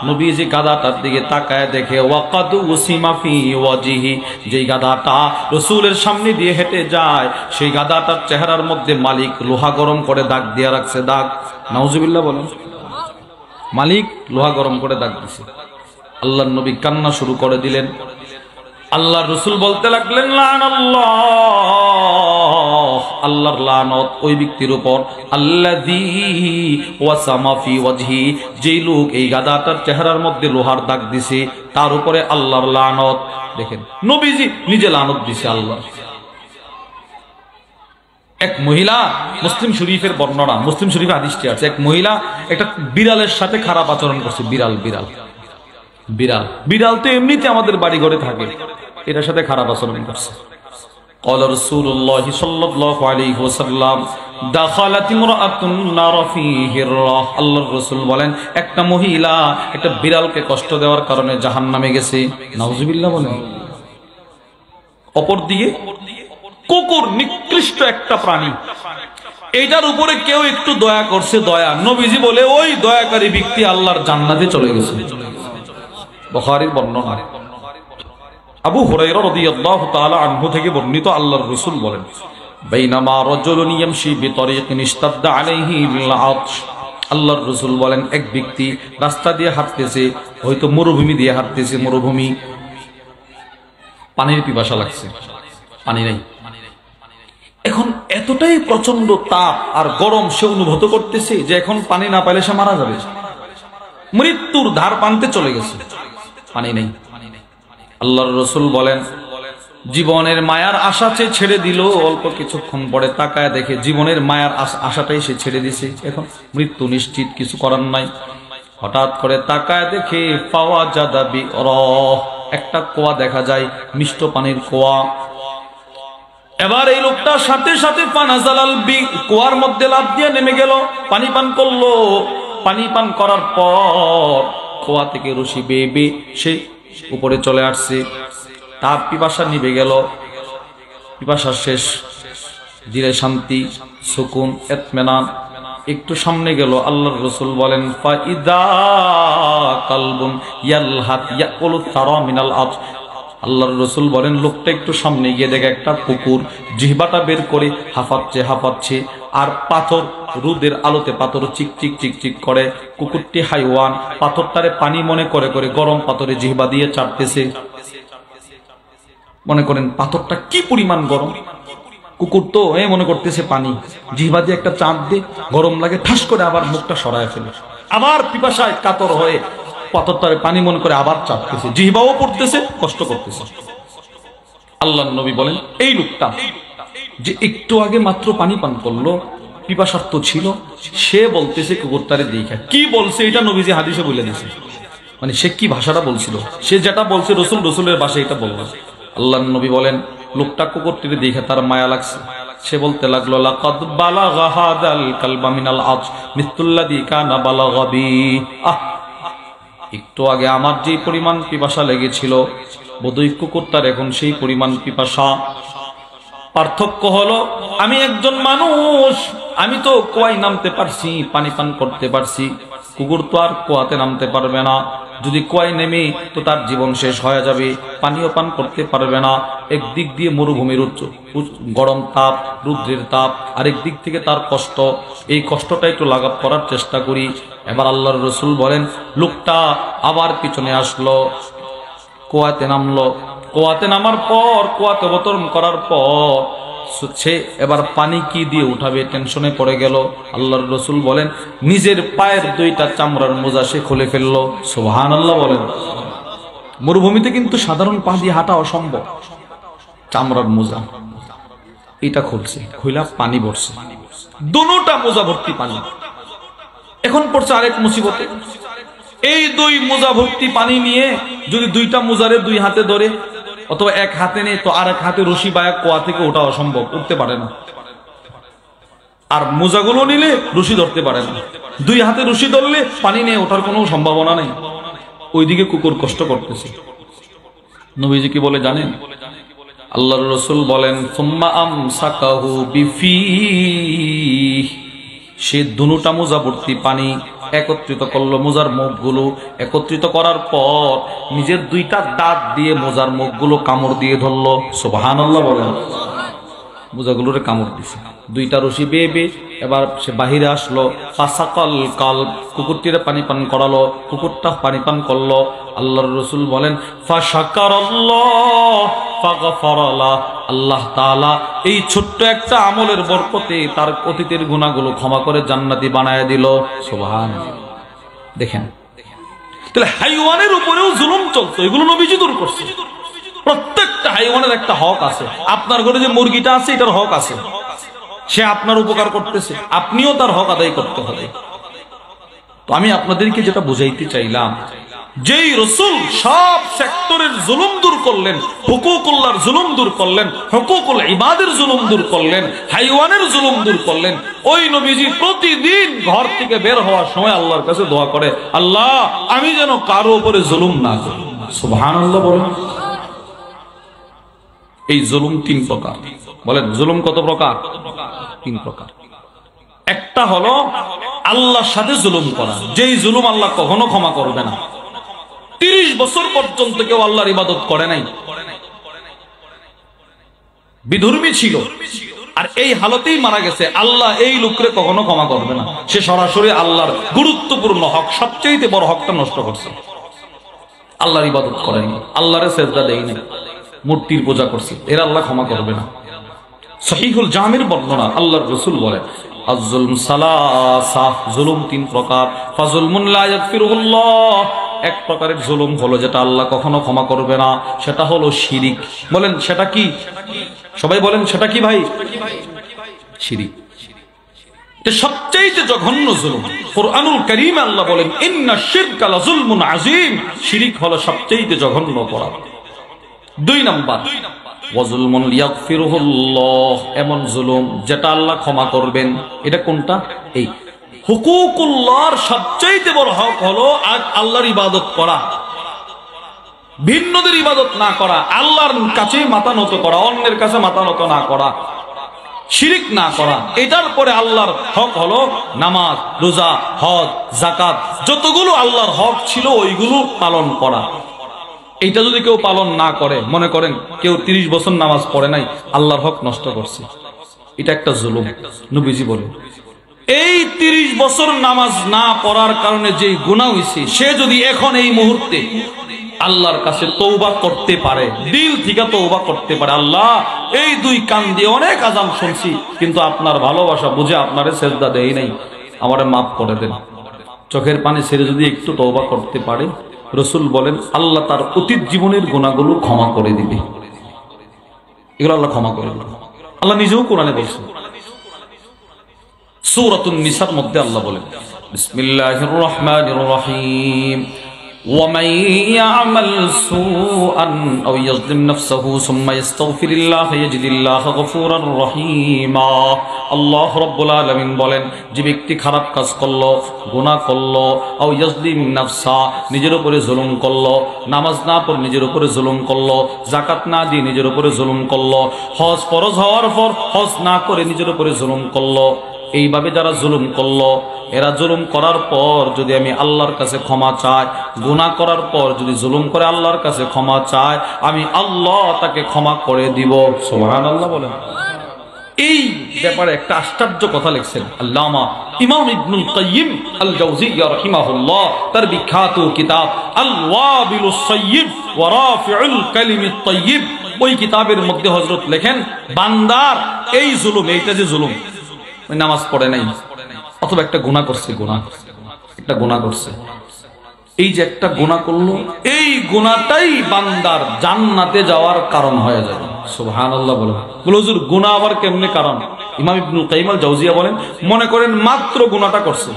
নবীজি গাধাটার দিকে তাকায় দেখে ওয়াকাদ উসিমা ফি ওয়াজিহি, যেই গাধাটা রাসূলের সামনে দিয়ে হেঁটে যায়, সেই গাধাটার চেহারার মধ্যে মালিক লোহা গরম করে দাগ দিয়ে রাখছে, দাগ। নাউজুবিল্লাহ বলেন। মালিক লোহা গরম করে দাগ দিছে। আল্লাহর নবী কান্না শুরু করে দিলেন। আল্লাহর রাসূল বলতে লাগলেন লানাল্লাহ, আল্লাহর লানত ওই ব্যক্তির উপর, আল্লাযী ওয়াসামা ফি ওয়াজহি, যেই লোক এই গাধাটার চেহারার মধ্যে লোহার দাগ দিছে, তার উপরে আল্লাহর লানত। দেখেন নবীজি নিজে লানত দিছে আল্লাহ। এক মহিলা, মুসলিম শরীফের বর্ণনা, মুসলিম শরীফে হাদিসটি আছে, এক মহিলা একটা বিড়ালের সাথে খারাপ আচরণ করছে। বিড়াল বিড়াল বিড়াল বিড়াল তো এমনিতে আমাদের বাড়ি ঘরে থাকে, এটার সাথে খারাপ আচরণ করছে। قال رسول الله صلى الله عليه وسلم دخلت امرأة النار في هرة, আল্লাহর রাসূল বলেন একটা মহিলা একটা বিড়ালকে কষ্ট দেওয়ার কারণে জাহান্নামে গেছে। নাউজুবিল্লাহ বলেন। অপর দিকে কুকুর, নিকৃষ্ট একটা প্রাণী, এইটার উপরে কেউ একটু দয়া করছে, দয়া, নবীজি বলে ওই দয়াকারী ব্যক্তি আল্লাহর জান্নাতে চলে গেছে। বুখারীর বর্ণনা। আবু হুরায়রা রাদিয়াল্লাহু তাআলা আনহু থেকে বর্ণিত, আল্লাহর রাসূল বলেন বাইনামা রাজুলুন ইয়ামশি বিতরিকিন ইশতাদ্দা আলাইহি বিল আতশ, আল্লাহর রাসূল বলেন এক ব্যক্তি রাস্তা দিয়ে হাঁটতেছে, হয়তো মরুভূমি দিয়ে হাঁটতেছে, মরুভূমি, পানির পিপাসা লাগছে, পানি নাই। এখন এতটাই প্রচন্ড তাপ আর গরম সে অনুভব করতেছে যে এখন পানি না পাইলে সে মারা যাবে, মৃত্যুর ধার প্রান্তে চলে গেছে, পানি নেই। আল্লাহর রাসূল বলেন জীবনের মায়ার আশা সে ছেড়ে দিল, অল্প কিছুক্ষণ পরে তাকায় দেখে জীবনের মায়ার আশাটাই সে ছেড়ে দিছে, এখন মৃত্যু নিশ্চিত, কিছু করার নাই। হঠাৎ করে তাকায় দেখে ফাওয়াজাদা বিরহ, একটা কুয়া দেখা যায়, মিষ্ট পানির কুয়া। এবার এই লোকটা সাথে সাথে ফানাজালাল বি, কুয়ার মধ্যে লাফ দিয়ে নেমে গেল, পানি পান করলো। পানি পান করার পর কুয়া থেকে রশি বেয়ে বেয়ে সে উপরে চলে আসছে। তার পিপাসা নিভে গেল, পিপাসা শেষ, ধীরে শান্তি, সুকুন, ইতমিনান। একটু সামনে গেল, আল্লাহর রাসূল বলেন ফাইদা কালবুন ইয়ালহাত ইয়াকুলু তারা মিনাল আজ। আল্লাহর রাসূল বলেন লোকটা একটু সামনে গিয়ে দেখে একটা কুকুর জিহ্বাটা বের করে হাঁপাচ্ছে আর পাথর, রোদের আলোতে পাথর চিকচিক চিকচিক করে। কুকুরটি হাইওয়ান, পাথরটারে পানি মনে করে করে গরম পাথরে জিহ্বা দিয়ে চাটতেছে। মনে করেন পাথরটা কি পরিমাণ গরম, কুকুর তো মনে করতেছে পানি, জিহ্বা দিয়ে একটা চাট দিয়ে গরম লাগে, ঠাস করে আবার মুখটা সরায় ফেলে, আবার পিপাসায় কাতর হয়ে পাথরটারে পানি মনে করে আবার চাটতেছে, জিহ্বাও পড়তেছে, কষ্ট করতেছে। আল্লাহর নবী বলেন এই লোকটা যে একটু আগে মাত্র পানি পান করলো, পিপাসার্থ ছিল, সে বলতেছে কুকুরটারে দেখা। কি বলছে এটা নবীজি হাদিসে বলে দিয়েছে, মানে সে কি ভাষাটা বলছিল, সে যেটা বলছে রসুলের ভাষায় এটা বলল। আল্লাহর নবী বলেন লোকটা কুকুরটিকে দেখে তার মায়া লাগছে, সে বলতে লাগলো লাকাদ বালাগা হাদাল কালবা মিনাল আজ মিসলুল্লাযী কানা বালাগা বি। একটু আগে আমার যে পরিমাণ পিপাসা লেগেছিল, বোধহয় কুকুরটার এখন সেই পরিমাণ পিপাসা। পার্থক্য হলো আমি একজন মানুষ, আমি তো কুয়ায় নামতে পারছি, পানি পান করতে পারছি, কুকুর তো আর কুয়াতে নামতে পারবে না। যদি কুয়ায় নেমে তো তার জীবন শেষ হয়ে যাবে, পানিও পান করতে পারবে না। একদিক দিয়ে মরুভূমির গরম তাপ, রৌদ্রের তাপ, আরেক দিক থেকে তার কষ্ট, এই কষ্টটা একটু লাঘব করার চেষ্টা করি। এবার আল্লাহর রাসূল বলেন লোকটা আবার পিছনে আসলো, কুয়াতে নামলো। কুয়াতে নামার পর, কুয়াতে অবতরণ করার পর সে এবার পানি কি দিয়ে উঠাবে টেনশনে পড়ে গেল। আল্লাহর রাসূল বলেন নিজের পায়ের দুইটা চামড়ার মোজা সে খুলে ফেললো। সুবহানাল্লাহ বলেন। মরুভূমিতে কিন্তু সাধারণ পা দিয়ে হাঁটা অসম্ভব, চামড়ার মোজা এটা খুলছে, খুইলা পানি ভরছে, দুটোটা মোজা ভর্তি পানি। এখন পড়ছে আরেক মুসিবতে, এই দুই মোজা ভর্তি পানি নিয়ে যদি দুইটা মোজারে দুই হাতে ধরে অথবা এক হাতে নেই তো আরেক হাতে রশি বায়া কুয়া থেকে ওঠা অসম্ভব, উঠতে পারে না। আর মোজাগুলো নিলে রশি ধরতে পারে না, দুই হাতে রশি ধরলে পানি নিয়ে ওঠার কোনো সম্ভাবনা নেই। ওইদিকে কুকুর কষ্ট করতেছে। নবীজি কি বলে জানেন? আল্লাহর রাসূল বলেন সুম্মা আমসাকাহু বিফিহি, সে দুটা মোজা ভর্তি পানি একত্রিত করলো, মোজার মুখগুলো একত্রিত করার পর নিজের দুইটা দাঁত দিয়ে মোজার মুখগুলো কামড় দিয়ে ধরলো। সুবহানাল্লাহ বলেন। মোজাগুলোরে কামড় দিছে, দুইটা রশি বেয়ে বেয়ে এবার সে বাহিরে আসলো। ফাসাকাল কালব, কুকুরটিরে পানি পান করালো, কুকুরটা পানি পান করলো। আল্লাহর রাসূল বলেন ফাশাকারাল্লাহ ফাগফারালা, আল্লাহ তাআলা এই ছোট্ট একটা আমলের বরকতে তার অতীতের গুনাহগুলো ক্ষমা করে জান্নাতি বানায় দিল। সুবহানাল্লাহ। দেখেন তাহলে হাইওয়ানের উপরেও জুলুম চলতো, এগুলো নবীজি দূর করছে। প্রত্যেকটা হাইওয়ানের একটা হক আছে। আপনার ঘরে যে মুরগিটা আছে এটার হক আছে, সে আপনার উপকার করতেছে, আপনিও তার হক আদায় করতে হবে। তো আমি আপনাদেরকে যেটা বুঝাইতে চাইলাম, যেই রাসূল সব সেক্টরের জুলুম দূর করলেন, হুকুকুল্লাহর জুলুম দূর করলেন, হুকুকুল ইবাদের জুলুম দূর করলেন, হাইওয়ানের জুলুম দূর করলেন, ওই নবীজি প্রতিদিন ঘর থেকে বের হওয়ার সময় আল্লাহর কাছে দোয়া করে, আল্লাহ আমি যেন কারো উপরে জুলুম না করি। সুবহানাল্লাহ বলেন। এই জুলুম তিন প্রকার। বলেন জুলুম কত প্রকার? তিন প্রকার। একটা হলো আল্লাহর সাথে জুলুম করা, যেই জুলুম আল্লাহ কখনো ক্ষমা করবে না। 30 বছর পর্যন্ত কেউ আল্লাহর ইবাদত করে নাই, বিধর্মী ছিল, আর এই হালতেই মারা গেছে, আল্লাহ এই লোকরে কখনো ক্ষমা করবে না। সে সরাসরি আল্লাহর গুরুত্বপূর্ণ হক, সবচেয়ে বড় হকটা নষ্ট করছে। আল্লাহর ইবাদত করেনি, আল্লাহরে সেজদা দেয়নি, মূর্তির পূজা করছে, এর আল্লাহ ক্ষমা করবে না। সহিহুল জামির বর্ণনা, আল্লাহর রাসূল বলেন আয-যুলম সালাসা, জুলুম তিন প্রকার। ফাযুলমুন লা ইয়াগফিরুল্লাহ, এক প্রকারের জুলুম হলো যেটা আল্লাহ কখনো ক্ষমা করবে না, সেটা হলো শিরিক। বলেন সেটা কি? সবাই বলেন সেটা কি ভাই? শিরিক। এটা সবচেয়ে জঘন্য জুলুম। কুরআনুল কারীমে আল্লাহ বলেন ইন্নাশ শিরকা লাযুলমুন আযীম, শিরিক হলো সবচেয়ে জঘন্য অপরাধ। 2 নাম্বার ওয়াজুলমুন ইয়াগফিরুহুল্লাহ, এমন জুলুম যেটা আল্লাহ ক্ষমা করবেন। এটা কোনটা? এই হুকুকুল্লাহর সবচেয়ে বড় হক হলো আল্লাহর ইবাদত করা। ভিন্নদের ইবাদত না করা, আল্লাহর কাছে মাথা নত করা, অন্যের কাছে মাথা নত না করা, শিরিক না করা। এটার পরে আল্লাহর হক হলো নামাজ, রোজা, হজ, যাকাত, যতগুলো আল্লাহর হক ছিল ওইগুলো পালন করা। এইটা যদি কেউ পালন না করে, মনে করেন কেউ 30 বছর নামাজ পড়ে নাই, আল্লাহর হক নষ্ট করছে, এটা একটা জুলুম। নবীজি বলেন এই 30 বছর নামাজ না পড়ার কারণে যে গুনাহ হইছে, সে যদি এখন এই মুহূর্তে আল্লাহর কাছে তওবা করতে পারে, দিল থেকে তওবা করতে পারে, আল্লাহ এই 2 কান দিয়ে অনেক আযান শুনছি, কিন্তু আপনার ভালোবাসা বুঝে আপনারে সেজদা দেই নাই, আমারে মাফ করে দেন, চোখের পানি ছেড়ে যদি একটু তওবা করতে পারে, রাসূল বলেন আল্লাহ তার অতীত জীবনের গুনাহগুলো ক্ষমা করে দিবে। এগুলো আল্লাহ ক্ষমা করে দিবে। আল্লাহ নিজেও কোরআনে বলছেন, সূরাতুন নিসার মধ্যে আল্লাহ বলেন বিসমিল্লাহির রহমানির রহিম ومن يعمل سوءا أو يظلم نفسه ثم يستغفر الله يجد الله غفورا رحيما। আল্লাহ রাব্বুল আলামিন বলেন, যে ব্যক্তি খারাপ কাজ করলো, গুনাহ করলো, আও ইয়াজলিম নাফসা, নিজের উপরে জুলুম করলো, নামাজ না পড়ে নিজের উপরে জুলুম করলো, যাকাত না দিয়ে নিজের উপরে জুলুম করলো, হজ ফরজ হওয়ার পর হজ না করে নিজের উপরে জুলুম করলো, এইভাবে যারা জুলুম করলো, এরা জুলুম করার পর যদি আমি আল্লাহর কাছে ক্ষমা চাই, গুনাহ করার পর যদি জুলুম করে আল্লাহর কাছে ক্ষমা চাই, আমি আল্লাহ তাকে ক্ষমা করে দিব। সুবহানাল্লাহ বলেন। এই ব্যাপারে একটা আশ্চর্য কথা লিখছেন আল্লামা ইমাম ইবনুল কাইয়িম আল জাওজিয়্যা রাহিমাহুল্লাহ, তার বিখ্যাত কিতাব আল ওয়াবিলুস সাইয়্যিব ওয়া রাফিউল কালিমিত তাইয়্যিব। ওই কিতাবের মধ্যে হযরত লেখেন, বান্দার এই জুলুম, এইটা যে জুলুম, নামাজ পড়ে নাই অথবা একটা গুনাহ করছে, একটা গুনাহ করছে, এই যে একটা গুনাহ করলো, এই গুনাহটাই বান্দার জান্নাতে যাওয়ার কারণ হয়ে যায়। সুবহানাল্লাহ বলেন। হুজুর গুনাহ আবার কেমনে কারণ? ইমাম ইবনুল কাইয়িম আল জাওজিয়্যা বলেন, মনে করেন মাত্র গুনাহটা করছে,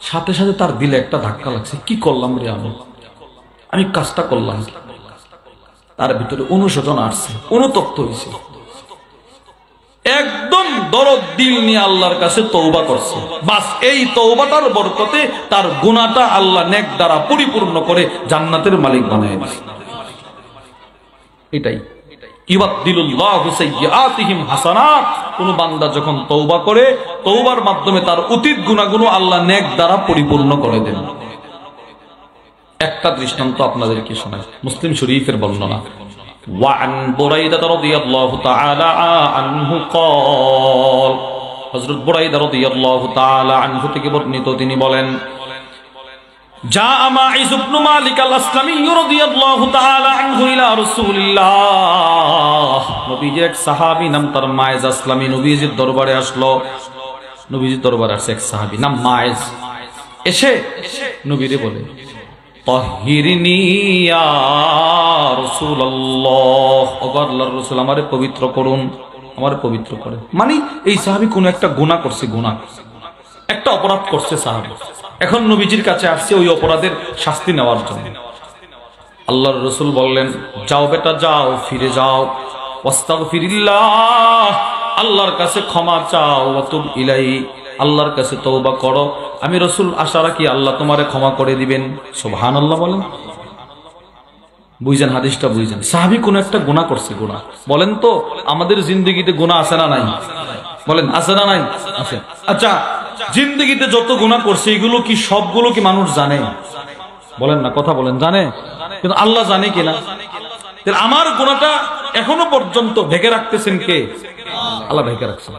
সাথে সাথে তার দিলে একটা ধাক্কা লাগছে, কি করলাম রে আমি কাজটা করলাম, তার ভিতরে অনুশোচনা আসছে, অনুতপ্ত হয়েছে, একদম দরদ দিল নিয়ে আল্লাহর কাছে তওবা করছে, বাস এই তওবাটার বরকতে তার গুনাহটা আল্লাহ নেক দ্বারা পরিপূর্ণ করে জান্নাতের মালিক বানায় দিয়েছে। এটাই ইউবাদদিলুল্লাহু সাইয়্যাতিহিম হাসানাত। কোন বান্দা যখন তওবা করে, তওবার মাধ্যমে তার অতীত গুনাহগুলো আল্লাহ নেক দ্বারা পরিপূর্ণ করে দেন। একটা দৃষ্টান্ত আপনাদেরকে শোনাই, মুসলিম শরীফের বর্ণনা। وعن بريدة رضي الله تعالى عنه قال, হযরত বুরাইদা রাদিয়াল্লাহু তাআলা আনহু থেকে বর্ণিত, তিনি বলেন, جاء معز بن مالك الاسلمي رضي الله تعالى عنه الى رسول الله। নবীজির এক সাহাবী নাম তার মাইজ আসলামী নবীজির দরবারে আসলো। নবীজির দরবারে আসে এক সাহাবী নাম মাইজ, এসে নবীরে বলে, তাহিরিনি ইয়া রাসূলুল্লাহ, ও আল্লাহর রাসূল আমারে পবিত্র করুন, আমারে পবিত্র করেন। মানে এই সাহাবী কোন একটা গুনাহ করছে, একটা অপরাধ করছে সাহাবী, এখন নবীজির কাছে আসছে ওই অপরাধের শাস্তি নেওয়ার জন্য। আল্লাহর রাসূল বললেন, যাও বেটা যাও, ফিরে যাও, ওয়াস্তাগফিরিল্লাহ, আল্লাহর কাছে ক্ষমা চাও, ওয়াতুব ইলাইহি, আল্লাহর কাছে তওবা করো, আমি রাসূল আশা রাখি আল্লাহ তোমারে ক্ষমা করে দিবেন। সুবহানাল্লাহ বলেন। বুঝেন হাদিসটা, বুঝেন। সাহাবী কোন একটা গুনাহ করছে, গুনাহ বলেন তো, আমাদের জিন্দেগিতে গুনাহ আছে না নাই? বলেন আছে না নাই? আছে। আচ্ছা, জিন্দেগিতে যত গুনাহ করছে এগুলো কি সবগুলো কি মানুষ জানে? বলেন না, কথা বলেন, জানে? কিন্তু আল্লাহ জানে কিনা? আমার গুনাহটা এখনো পর্যন্ত ঢেকে রাখতেছেন কে? আল্লাহ ঢেকে রাখছেন।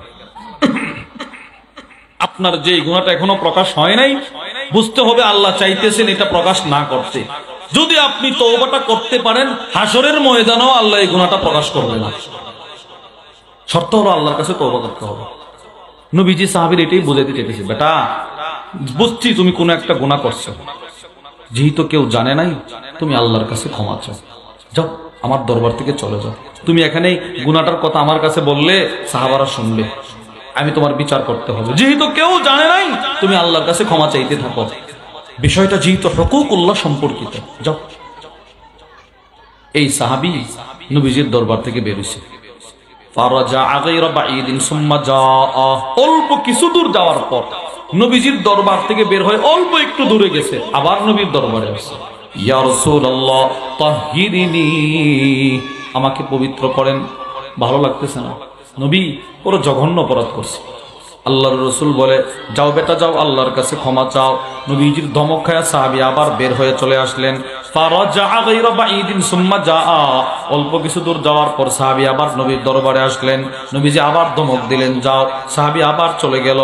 আপনার যে গুনাহটা এখনো প্রকাশ হয় নাই, বুঝতে হবে আল্লাহ চাইতেছেন এটা প্রকাশ না করতে। যদি আপনি তওবাটা করতে পারেন, হাসরের ময়দানেও আল্লাহ এই গুনাহটা প্রকাশ করবে না। শর্ত হলো আল্লাহর কাছে তওবা করতে হবে। নবীজি সাহাবীর এটাই বুঝাইতে চেয়েছে, বেটা বুঝছি তুমি কোন একটা গুনাহ করছো, যেহেতু কেউ জানে নাই, তুমি আল্লাহর কাছে ক্ষমা চাও, যাও আমার দরবার থেকে চলে যাও। তুমি এখানে গুনাহটার কথা আমার কাছে বললে সাহাবারা শুনবে, আমি তোমার বিচার করতে হবে। যেহেতু কেউ জানে নাই, তুমি আল্লাহর কাছে ক্ষমা চাইতে থাকো, বিষয়টা যেহেতু হুকুকুল্লাহ সম্পর্কিত, যাও। এই সাহাবী নবীজির দরবার থেকে বের হইছে। অল্প কিছু দূর যাওয়ার পর নবীজির দরবার থেকে বের হয়ে অল্প একটু দূরে গেছে, আবার নবীর দরবারে আসছে। ইয়া রাসূলুল্লাহ তাহহিরিনি, আমাকে পবিত্র করেন। ভালো লাগতেছে না, নবী পুরো জঘন্য অপরাধ করছে। আল্লাহর রাসূল বলে, যাও বেটা যাও, আল্লাহর কাছে ক্ষমা চাও। নবীজির ধমক খায়া সাহাবী আবার বের হয়ে চলে আসলেন। ফারাজা গায়রা বাঈদিন সুম্মা জাআ, অল্প কিছু দূর যাওয়ার পর সাহাবী আবার নবীর দরবারে আসলেন। নবীজি আবার ধমক দিলেন, যাও। সাহাবী আবার চলে গেল।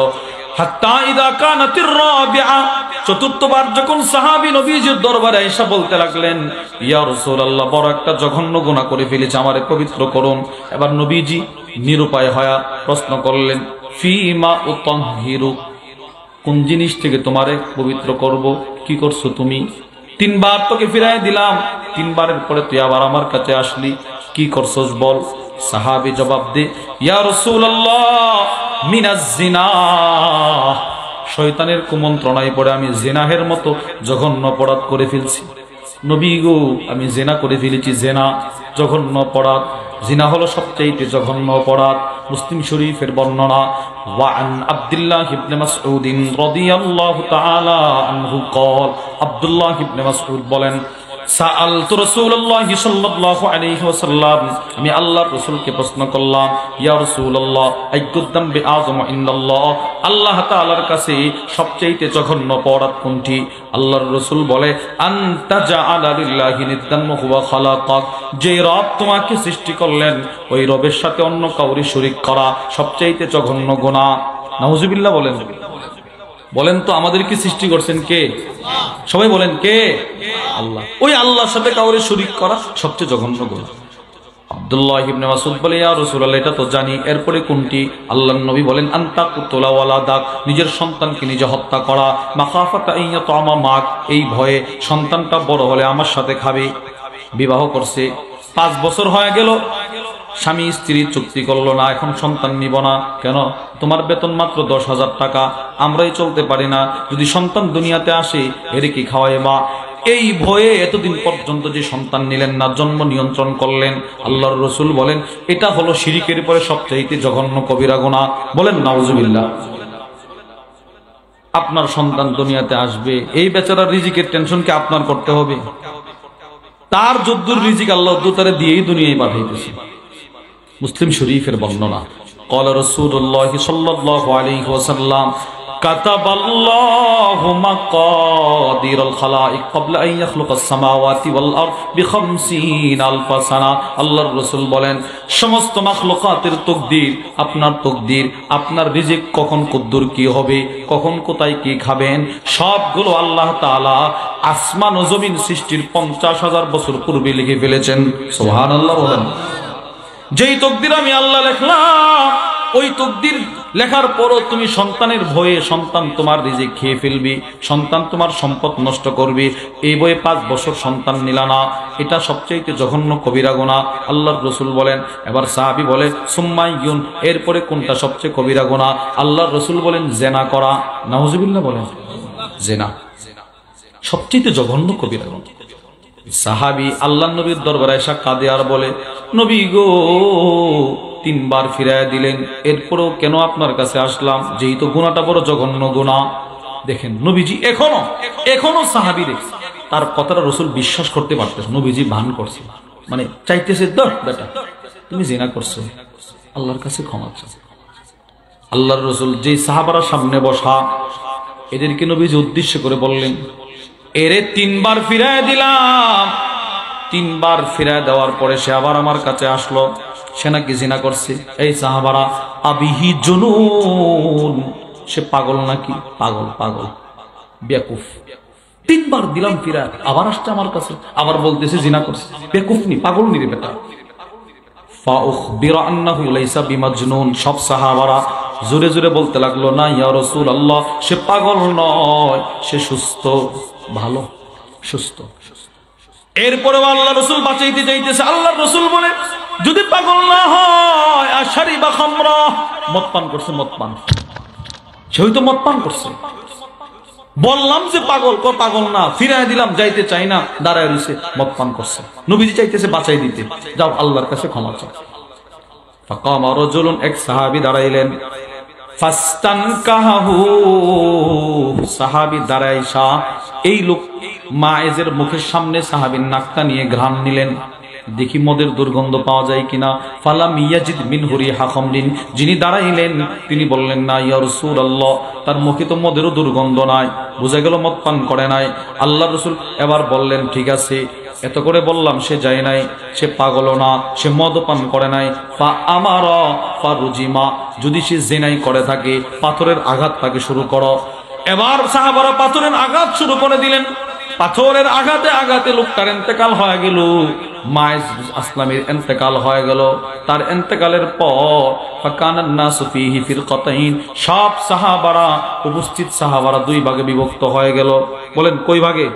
হাত্তা ইযা কানাতির রাবিআ, চতুর্থবার যখন সাহাবী নবীজির দরবারে এসে বলতে লাগলেন, ইয়া রাসূলুল্লাহ বড় একটা জঘন্য গুনাহ করে ফেলেছি, আমারে পবিত্র করুন। এবার নবীজি নিরুপায় হয়ে প্রশ্ন করলেন, ফিমা উতাহহিরু, কোন জিনিস থেকে তোমারে পবিত্র করব, কি করছো তুমি? তিনবার তোকে ফিরাই দিলাম, তিনবারের পরে তুই আবার আমার কাছে আসলি, কি করছস বল? সাহাবী জবাব দে, ইয়া রাসূলুল্লাহ মিনাজ জিনা, শয়তানের কুমন্ত্রণায় পড়ে আমি জিনাহের মতো জঘন্য অপরাধ করে ফেলছি। নবী গো, আমি জিনা করে ফেলেছি, জিনা জঘন্য অপরাধ। জিনা হলো সবচেয়ে জঘন্য অপরাধ। মুসলিম শরীফের বর্ণনা, ওয়ান আব্দুল্লাহ ইবনে মাসউদ রাদিয়াল্লাহু তাআলা আনহু قال, আব্দুল্লাহ ইবনে মাসউদ বলেন, সাআলতু রাসূলুল্লাহ সাল্লাল্লাহু আলাইহি ওয়াসাল্লাম, আমি আল্লাহর রাসূলকে প্রশ্ন করলাম, ইয়া রাসূলুল্লাহ আইয়ুদ দামবি আযম ইনদাল্লাহ, আল্লাহ তাআলার কাছে সবচেয়ে জঘন্য অপরাধ কোনটি? আল্লাহর রাসূল বলে, আনতা জাআলা লিল্লাহি নিদ্দান ওয়া হুয়া খালাকাক, যে রব তোমাকে সৃষ্টি করলেন ওই রবের সাথে অন্য কাউরি শরীক করা সবচেয়ে জঘন্য গুনাহ। নাউজুবিল্লাহ বলেন। বলেন তো আমাদেরকে সৃষ্টি করছেন কে? সবাই বলেন কে? আল্লাহ। ওই আল্লাহর সাথে কাউরে শরীক করা সবচেয়ে জঘন্য গুনাহ। আব্দুল্লাহ ইবনে মাসউদ বলে, ইয়া রাসূলুল্লাহ এটা তো জানি, এরপরে কোনটি? আল্লাহর নবী বলেন, আনতাকুতুলা ওয়ালাদাক, নিজের সন্তানকে নিজে হত্যা করা, মাখাফাতা আইয়াতামা মাক, এই ভয়ে সন্তানটা বড় হলে আমার সাথে খাবে। বিবাহ করছে, 5 বছর হয়ে গেল, স্বামী স্ত্রী চুক্তি করলো না, এখন সন্তান নিব না। কেন? তোমার বেতন মাত্র 10,000 টাকা, আমরাই চলতে পারি না, যদি সন্তান দুনিয়াতে আসে এর কি খাওয়াইবা? এই ভয়ে এতদিন পর্যন্ত যে সন্তান নিলেন না, জন্ম নিয়ন্ত্রণ করলেন। আল্লাহর রাসূল বলেন, এটা হলো শিরকের পরে সবচেয়ে জঘন্য কবিরা গুনাহ। বলেন নাউজুবিল্লাহ। আপনার সন্তান দুনিয়াতে আসবে, এই বেচারার রিজিকের টেনশন কি আপনার করতে হবে? তার যদ্দুর রিজিক আল্লাহ তারে দিয়েই দুনিয়ায় পাঠাইতেছে। মুসলিম শরীফের বর্ণনা, ক্বালা রাসূলুল্লাহ সাল্লাল্লাহু আলাইহি ওয়াসাল্লাম, কাতাবাল্লাহু মাকাদিরাল খালাইক ক্বাবলা আন ইয়াখলুকাস সামাওয়াতি ওয়াল আরদ বি50,000 সানা। আল্লাহর রাসূল বলেন, সমস্ত মাখলুকাতের তাকদীর, আপনার তাকদীর, আপনার রিজিক কখন কদ্দুর কি হবে, কখন কোথায় কি খাবেন, সবগুলো আল্লাহ তাআলা আসমান ও জমিন সৃষ্টির 50,000 বছর পূর্বে লিখে ফেলেছেন। সুবহানাল্লাহ বলেন। যেই তাকদীর আমি আল্লাহ লিখলাম, ওই তাকদীর লেখার পরও তুমি সন্তানের ভয়ে সন্তান তোমার রিজিক খেয়ে ফেলবি, সন্তান তোমার সম্পদ নষ্ট করবি, এই ভয়ে 5 বছর সন্তান নিলা না, এটা সবচেয়ে জঘন্য কবিরা গুনাহ। আল্লাহর রাসূল বলেন। এবার সাহাবী বলে, সুম্মাইয়ুন, এরপরে কোনটা সবচেয়ে কবিরা গুনাহ? আল্লাহর রাসূল বলেন, জিনা করা। নাউজুবিল্লাহ বলেন। জিনা সবচেয়ে জঘন্য কবিরা গুনাহ। সাহাবী আল্লাহর নবীর দরবারে এসে কাঁদে আর বলে, নবী গো, 3 বার ফিরাইয়া দিলেন, এরপরও কেন আপনার কাছে আসলাম? যেই তো গুনাহটা বড় জঘন্য গুনাহ। দেখেন নবীজি এখনো সাহাবীরে তার কথাটা রাসূল বিশ্বাস করতে পারতেছে। নবীজি ভান করছে, মানে চাইতেছে, দর বেটা তুমি জিনা করছো, আল্লাহর কাছে ক্ষমা চাও। আল্লাহর রাসূল যেই সাহাবারা সামনে বসা, এদেরকে নবীজি উদ্দেশ্য করে বললেন, এরে 3 বার ফিরাইয়া দিলাম। 3 বার ফিরাইয়া দেওয়ার পরে সে আবার আমার কাছে আসলো, সে নাকি জিনা করছে। এই সাহাবারা, আবিহি জুনুন, সে পাগল নাকি? পাগল বেকুফ। 3 বার দিলাম ফিরায়, আবার আসছে আমার কাছে, আবার বলতেছে জিনা করছে। বেকুফ নি, পাগল নি রে বেটা। ফাউখবিরা আন্নাহু লাইসা বিমাজনুন, সব সাহাবারা জোরে জোরে বলতে লাগলো, না ইয়া রাসূলুল্লাহ, সে পাগল নয়, সে সুস্থ, ভালো সুস্থ। এরপরে আল্লাহ রাসূল বাঁচাইতে চাইতেছে। আল্লাহর রাসূল বলে, যদি পাগল না হয়, আশারিবা খামরা, মদ পান করছে, মদ পান, সে হয়তো মদ পান করছে। বললাম যে পাগল না, ফিরাই দিলাম, যাইতে চাই না, দাঁড়ায় রইছে, মদ পান করছে। নবীজি চাইতেছে বাঁচাই দিতে, যাও আল্লাহর কাছে ক্ষমা চাও। ফাকামা রাজুলুন, এক সাহাবী দাঁড়াইলেন। ফাস্তানকাহু, সাহাবী দাঁড়াইসা এই লোক মায়েজের মুখের সামনে সাহাবীর নাকটা নিয়ে ঘ্রাণ নিলেন, দেখি মদের দুর্গন্ধ পাওয়া যায় কিনা। ফালাম ইয়াজিদ মিনহু রিহা খামরিন, যিনি দাঁড়াইলেন তিনি বললেন না ইয়া রাসূলুল্লাহ, তার মুখে তো মদেরও দুর্গন্ধ নাই, বোঝা গেল মদ পান করে নাই। আল্লাহর রাসূল এবার বললেন ঠিক আছে, এত করে বললাম সে যায় নাই, সে পাগল না, সে মদ পান করে নাই। ফা আমারা ফা রুজিমা, যদি সে জিনাই করে থাকে পাথরের আঘাত তাকে শুরু করো। এবার সাহাবারা পাথরের আঘাত শুরু করে দিলেন। পাথরের আঘাতে আঘাতে লোকটার ইন্তেকাল হয়ে গেল, মায়েজ আসলামের ইন্তেকাল হয়ে গেল। তার ইন্তেকালের পর ফাকানান নাসু ফীহি ফিরকাতাইন, সব সাহাবারা, উপস্থিত সাহাবারা দুই ভাগে বিভক্ত হয়ে গেল। বলেন কই ভাগে?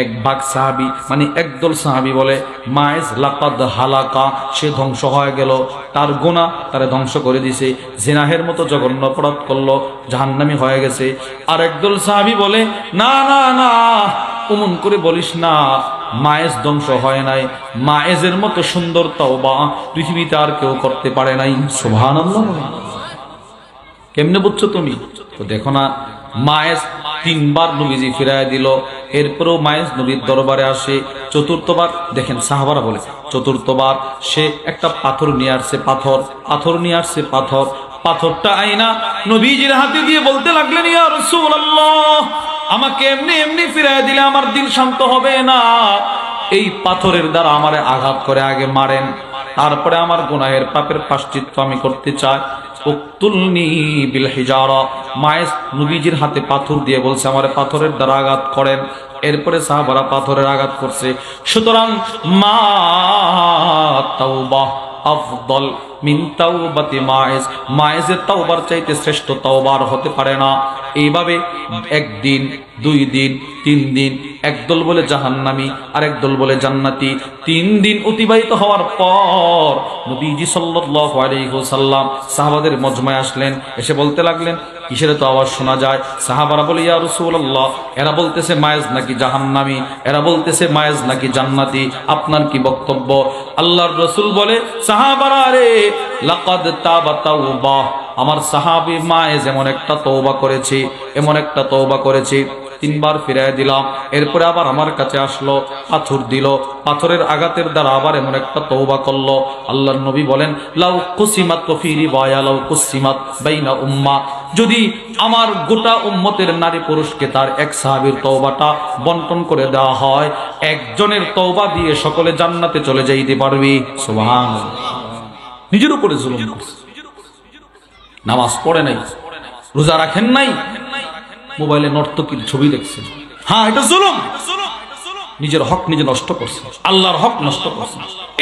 এক ভাগ সাহাবী মানে একদল সাহাবী বলে মায়েজ লাকাদ হালাকা, সে ধ্বংস হয়ে গেল, তার গুনাহ তারে ধ্বংস করে দিছে, জিনাহের মতো জঘন্য অপরাধ করলো, জাহান্নামী হয়ে গেছে। আর একদল সাহাবী বলে না না না, অমন করে বলিস না, মায়েজ ধ্বংস হয় নাই, মায়েজের মতো সুন্দর তওবা পৃথিবীতে আর কেউ করতে পারে নাই। সুবহানাল্লাহ। কেমনে বুঝছো তুমি? তো দেখো না, মায়েজ তিনবার নবীজি ফিরায় দিল, এরপরেও মায়েজ নবীর দরবারে আসে। চতুর্থবার দেখেন সাহাবারা বলে চতুর্থবার সে একটা পাথর নিয়ে আসছে, পাথর নিয়ে আসছে, পাথরটা আইনা নবীজির হাতে দিয়ে বলতে লাগলেন ইয়া রাসূলুল্লাহ, আমাকে এমনি এমনি ফিরায় দিলে আমার দিল শান্ত হবে না, এই পাথরের দ্বারা আমারে আঘাত করে আগে মারেন, তারপরে আমার গুনাহের পাপের প্রায়শ্চিত্ত আমি করতে চাই। উকতুলনি বিল হিজারা, মায়েজ নবীজির হাতে পাথর দিয়ে বলছে আমারে পাথরের দ্বারা আঘাত করেন। এরপরে সাহাবারা পাথরের আঘাত করছে। সুতরাং মা তাওবা আফদল মিন তাওবাতি মায়েজ, মায়েজের তাওবার চাইতে শ্রেষ্ঠ তাওবার হতে পারে না। এইভাবে একদিন, 2 দিন, 3 দিন, একদল বলে জাহান্নামী আর একদল বলে জান্নাতি। 3 দিন অতিবাহিত হওয়ার পর নবীজি সাল্লাল্লাহু আলাইহি ওয়াসাল্লাম সাহাবাদের মজমায় আসলেন, এসে বলতে লাগলেন কিসের তো আওয়াজ শোনা যায়? সাহাবারা বলে ইয়া রাসূলুল্লাহ, এরা বলতেছে মায়েজ নাকি জাহান্নামী, এরা বলতেছে মায়েজ নাকি জান্নাতি, আপনার কি বক্তব্য? আল্লাহর রাসূল বলে সাহাবারা রে, লাকাদ তাবা তাওবা, আমার সাহাবী মায়েজ এমন একটা তওবা করেছে, এমন একটা তওবা করেছে, 3 বার ফিরায় দিলাম। এরপরে আবার আমার কাছে আসলো, পাথর দিল, পাথরের আঘাতের দ্বারা আবার এমন একটা তওবা করলো। আল্লাহর নবী বলেন লাউ কুসিমাত ফি রিওয়ায়া লাউ কুসিমাত বাইনা উম্মা, যদি আমার গোটা উম্মতের নারী পুরুষকে তার এক সাহাবীর তওবাটা বন্টন করে দেওয়া হয়, একজনের তওবা দিয়ে সকলে জান্নাতে চলে যাইতে পারবে। সুবহানাল্লাহ। নিজের উপরে জুলুম করছে, নামাজ পড়ে নাই, রোজা রাখেন নাই, মোবাইলে নর্তকীর ছবি দেখছেন, হ্যাঁ এটা জুলুম। নিজের হক নিজে নষ্ট করছে, আল্লাহর হক নষ্ট করছে।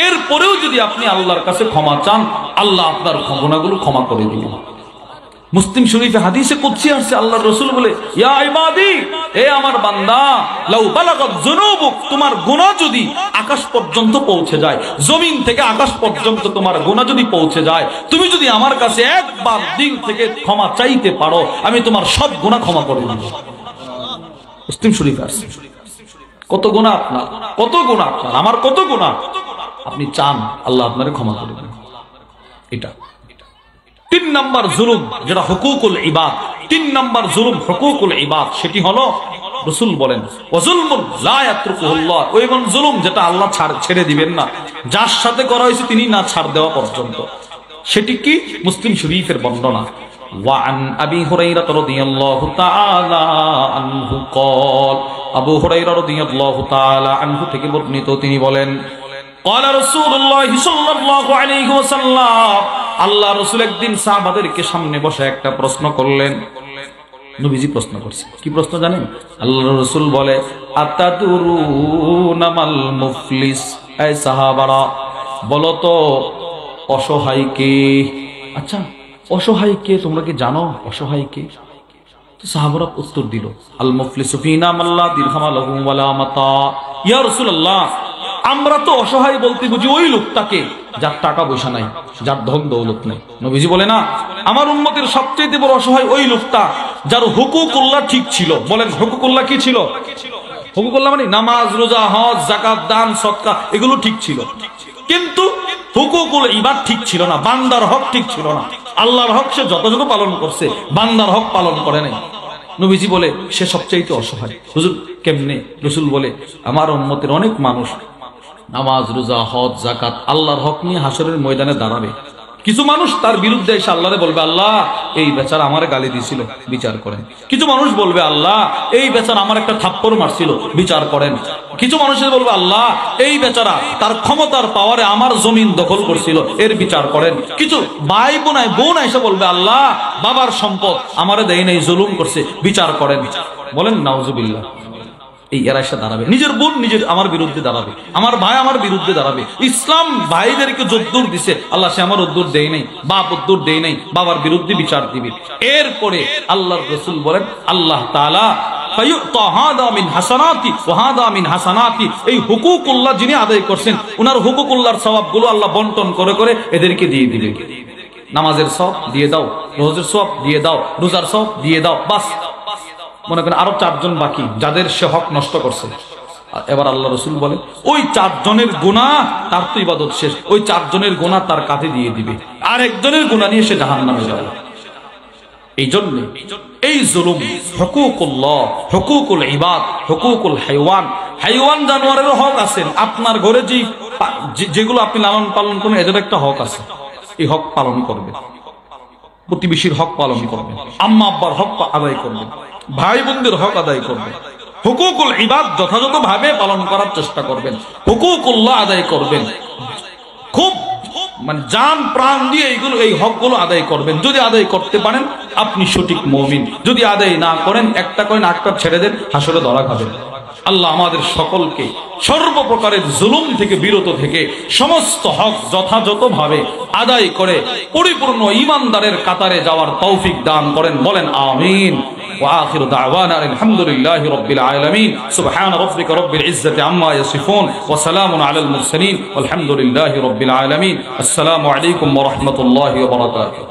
এরপরেও যদি আপনি আল্লাহর কাছে ক্ষমা চান, আল্লাহ আপনার গুনাহগুলো ক্ষমা করে দিবেন। মুসলিম শরীফে হাদিসে কুদসি আসছে, আল্লাহর রাসূল বলে ইয়া ইবাদি, হে আমার বান্দা, লাউ বালাগাত যুনুবুক, তোমার গুনাহ যদি আকাশ পর্যন্ত পৌঁছে যায়, জমিন থেকে আকাশ পর্যন্ত তোমার গুনাহ যদি পৌঁছে যায়, তুমি যদি আমার কাছে একবার দিল থেকে ক্ষমা চাইতে পারো, আমি তোমার সব গুনাহ ক্ষমা করে দেব। মুসলিম শরীফে আসছে। কত গুনাহ আপনার, কত গুনাহ আপনার, আমার কত গুনাহ, আপনি চান আল্লাহ আপনারে ক্ষমা করে দেবেন। এটা 3 নাম্বার জুলুম, যেটা হুকুকুল ইবাদ। 3 নাম্বার জুলুম হুকুকুল ইবাদ, সেটি হলো রাসূল বলেন ওয়াজুলমুন লা ইয়াতরুকুহুল্লাহ, ওইমন জুলুম যেটা আল্লাহ ছেড়ে দিবেন না, যার সাথে করা হয়েছে তিনি না ছাড় দেওয়া পর্যন্ত। সেটি কি? মুসলিম শরীফের বর্ণনা। ওয়া আন আবি হুরায়রা রাদিয়াল্লাহু তাআলা আনহু قال, আবু হুরায়রা রাদিয়াল্লাহু তাআলা আনহু থেকে বর্ণিত, তিনি বলেন ক্বালা রাসূলুল্লাহ সাল্লাল্লাহু আলাইহি ওয়াসাল্লাম, আল্লাহ রাসূল একদিন সাহাবাদেরকে সামনে বসে একটা প্রশ্ন করলেন। নবীজি প্রশ্ন করছে, কি প্রশ্ন জানেন? আল্লাহ রাসূল বলে আতাদুরুনা মাল মুফলিস, এই সাহাবারা বলো তো অসহায় কে? আচ্ছা অসহায় কে, তোমরা কি জানো অসহায় কে? তো সাহাবারা উত্তর দিল আল মুফলিসু ফিনা মাল্লা দিরহামা লাহু ওয়ালা মাতা। ইয়া রাসূলুল্লাহ, আমরা তো অসহায় বলতে বুঝি ওই লোকটাকে যার টাকা পয়সা নাই, যার ধন দৌলত নাই। নবীজি বলে না, আমার উম্মতের সবচেয়ে বড় অসহায় ওই লোকটা যার হুকুকুল্লাহ ঠিক ছিল। বলেন হুকুকুল্লাহ কি ছিল? হুকুকুল্লাহ মানে নামাজ, রোজা, হজ, যাকাত, দান, সদকা, এগুলো ঠিক ছিল, কিন্তু হুকুকুল ইবাদ ঠিক ছিল না, বান্দার হক ঠিক ছিল না। আল্লাহর হক সে যথাযথ পালন করছে, বান্দার হক পালন করে নাই। নবীজি বলে সে সবচাইতে অসহায়। হুজুর কেমনে? রাসূল বলে আমার উম্মতের অনেক মানুষ নামাজ রোজা হজ যাকাত আল্লাহর হক নিয়ে হাসরের ময়দানে দাঁড়াবে, কিছু মানুষ তার বিরুদ্ধে এসে আল্লাহরে বলবে আল্লাহ এই বেচারা আমারে গালি দিছিল, বিচার করেন। কিছু মানুষ বলবে আল্লাহ এই বেচারা আমার একটা থাপ্পড় মারছিল, বিচার করেন। কিছু মানুষের বলবে আল্লাহ এই বেচারা তার ক্ষমতার পাওয়ারে আমার জমিন দখল করছিল, এর বিচার করেন। কিছু ভাই বোন এসে বলবে আল্লাহ বাবার সম্পদ আমারে দেয় নাই, জুলুম করছে, বিচার করেন। বলেন নাউজুবিল্লাহ। এই এরা এসে দাঁড়াবে, নিজের বোন আমার বিরুদ্ধে দাঁড়াবে, আমার ভাই আমার বিরুদ্ধে দাঁড়াবে। ইসলাম ভাইদেরকে যদ্দূর দিছে আল্লাহ সে আমার উদ্দূর দেয় নাই, বাপ উদ্দূর দেয় নাই, বাবার বিরুদ্ধে বিচার দিবে। এরপরে আল্লাহর রাসূল বলেন আল্লাহ তাআলা এই হুকুকুল্লাহ যিনি আদায় করছেন উনার হুকুকুল্লাহর সওয়াবগুলো আল্লাহ বন্টন করে করে এদেরকে দিয়ে দিবে। নামাজের সওয়াব দিয়ে দাও, রোজার সওয়াব দিয়ে দাও, রোজার সওয়াব দিয়ে দাও, বাস। মনে করেন আরো 4 জন বাকি যাদের সে হক নষ্ট করছে। এবার আল্লাহ রাসূল বলে ওই 4 জনের গুনাহ, তার তো ইবাদত শেষ, ওই 4 জনের গুনাহ তার কাঁধে দিয়ে দিবে, আর একজনের গুনাহ নিয়ে সে জাহান্নামে যাবে। এই জন্য এই জুলুম, হুকুকুল্লাহ, হুকুকুল ইবাদ, হুকুকুল হাইওয়ান, হাইওয়ান জানোয়ারেরও হক আছে। আপনার ঘরে যেগুলো আপনি লালন পালন করেন এদের একটা হক আছে, এই হক পালন করবে। প্রতিবেশীর হক পালন করবে, আম্মা আব্বার হক আদায় করবে, ভাই বোনদের হক আদায় করবে। হুকুকুল ইবাদ যথাযথভাবে পালন করার চেষ্টা করবেন, হুকুকুল্লাহ আদায় করবেন, খুব মানে জান প্রাণ দিয়ে এই হকগুলো আদায় করবেন। যদি আদায় করতে পারেন আপনি সঠিক মুমিন, যদি আদায় না করেন একটা করেন আটটা ছেড়ে দেন, হাসরে ধরা খাবেন। আল্লাহ আমাদের সকলকে সর্বপ্রকারের জুলুম থেকে বিরত থেকে সমস্ত হক যথাযথভাবে আদায় করে পরিপূর্ণ ঈমানদারের কাতারে যাওয়ার তৌফিক দান করেন। বলেন আমিন। وآخر دعوانا الحمد لله رب العالمين سبحان ربك رب العزة عما يصفون وسلام على المرسلين والحمد لله رب العالمين. السلام عليكم ورحمة الله وبركاته.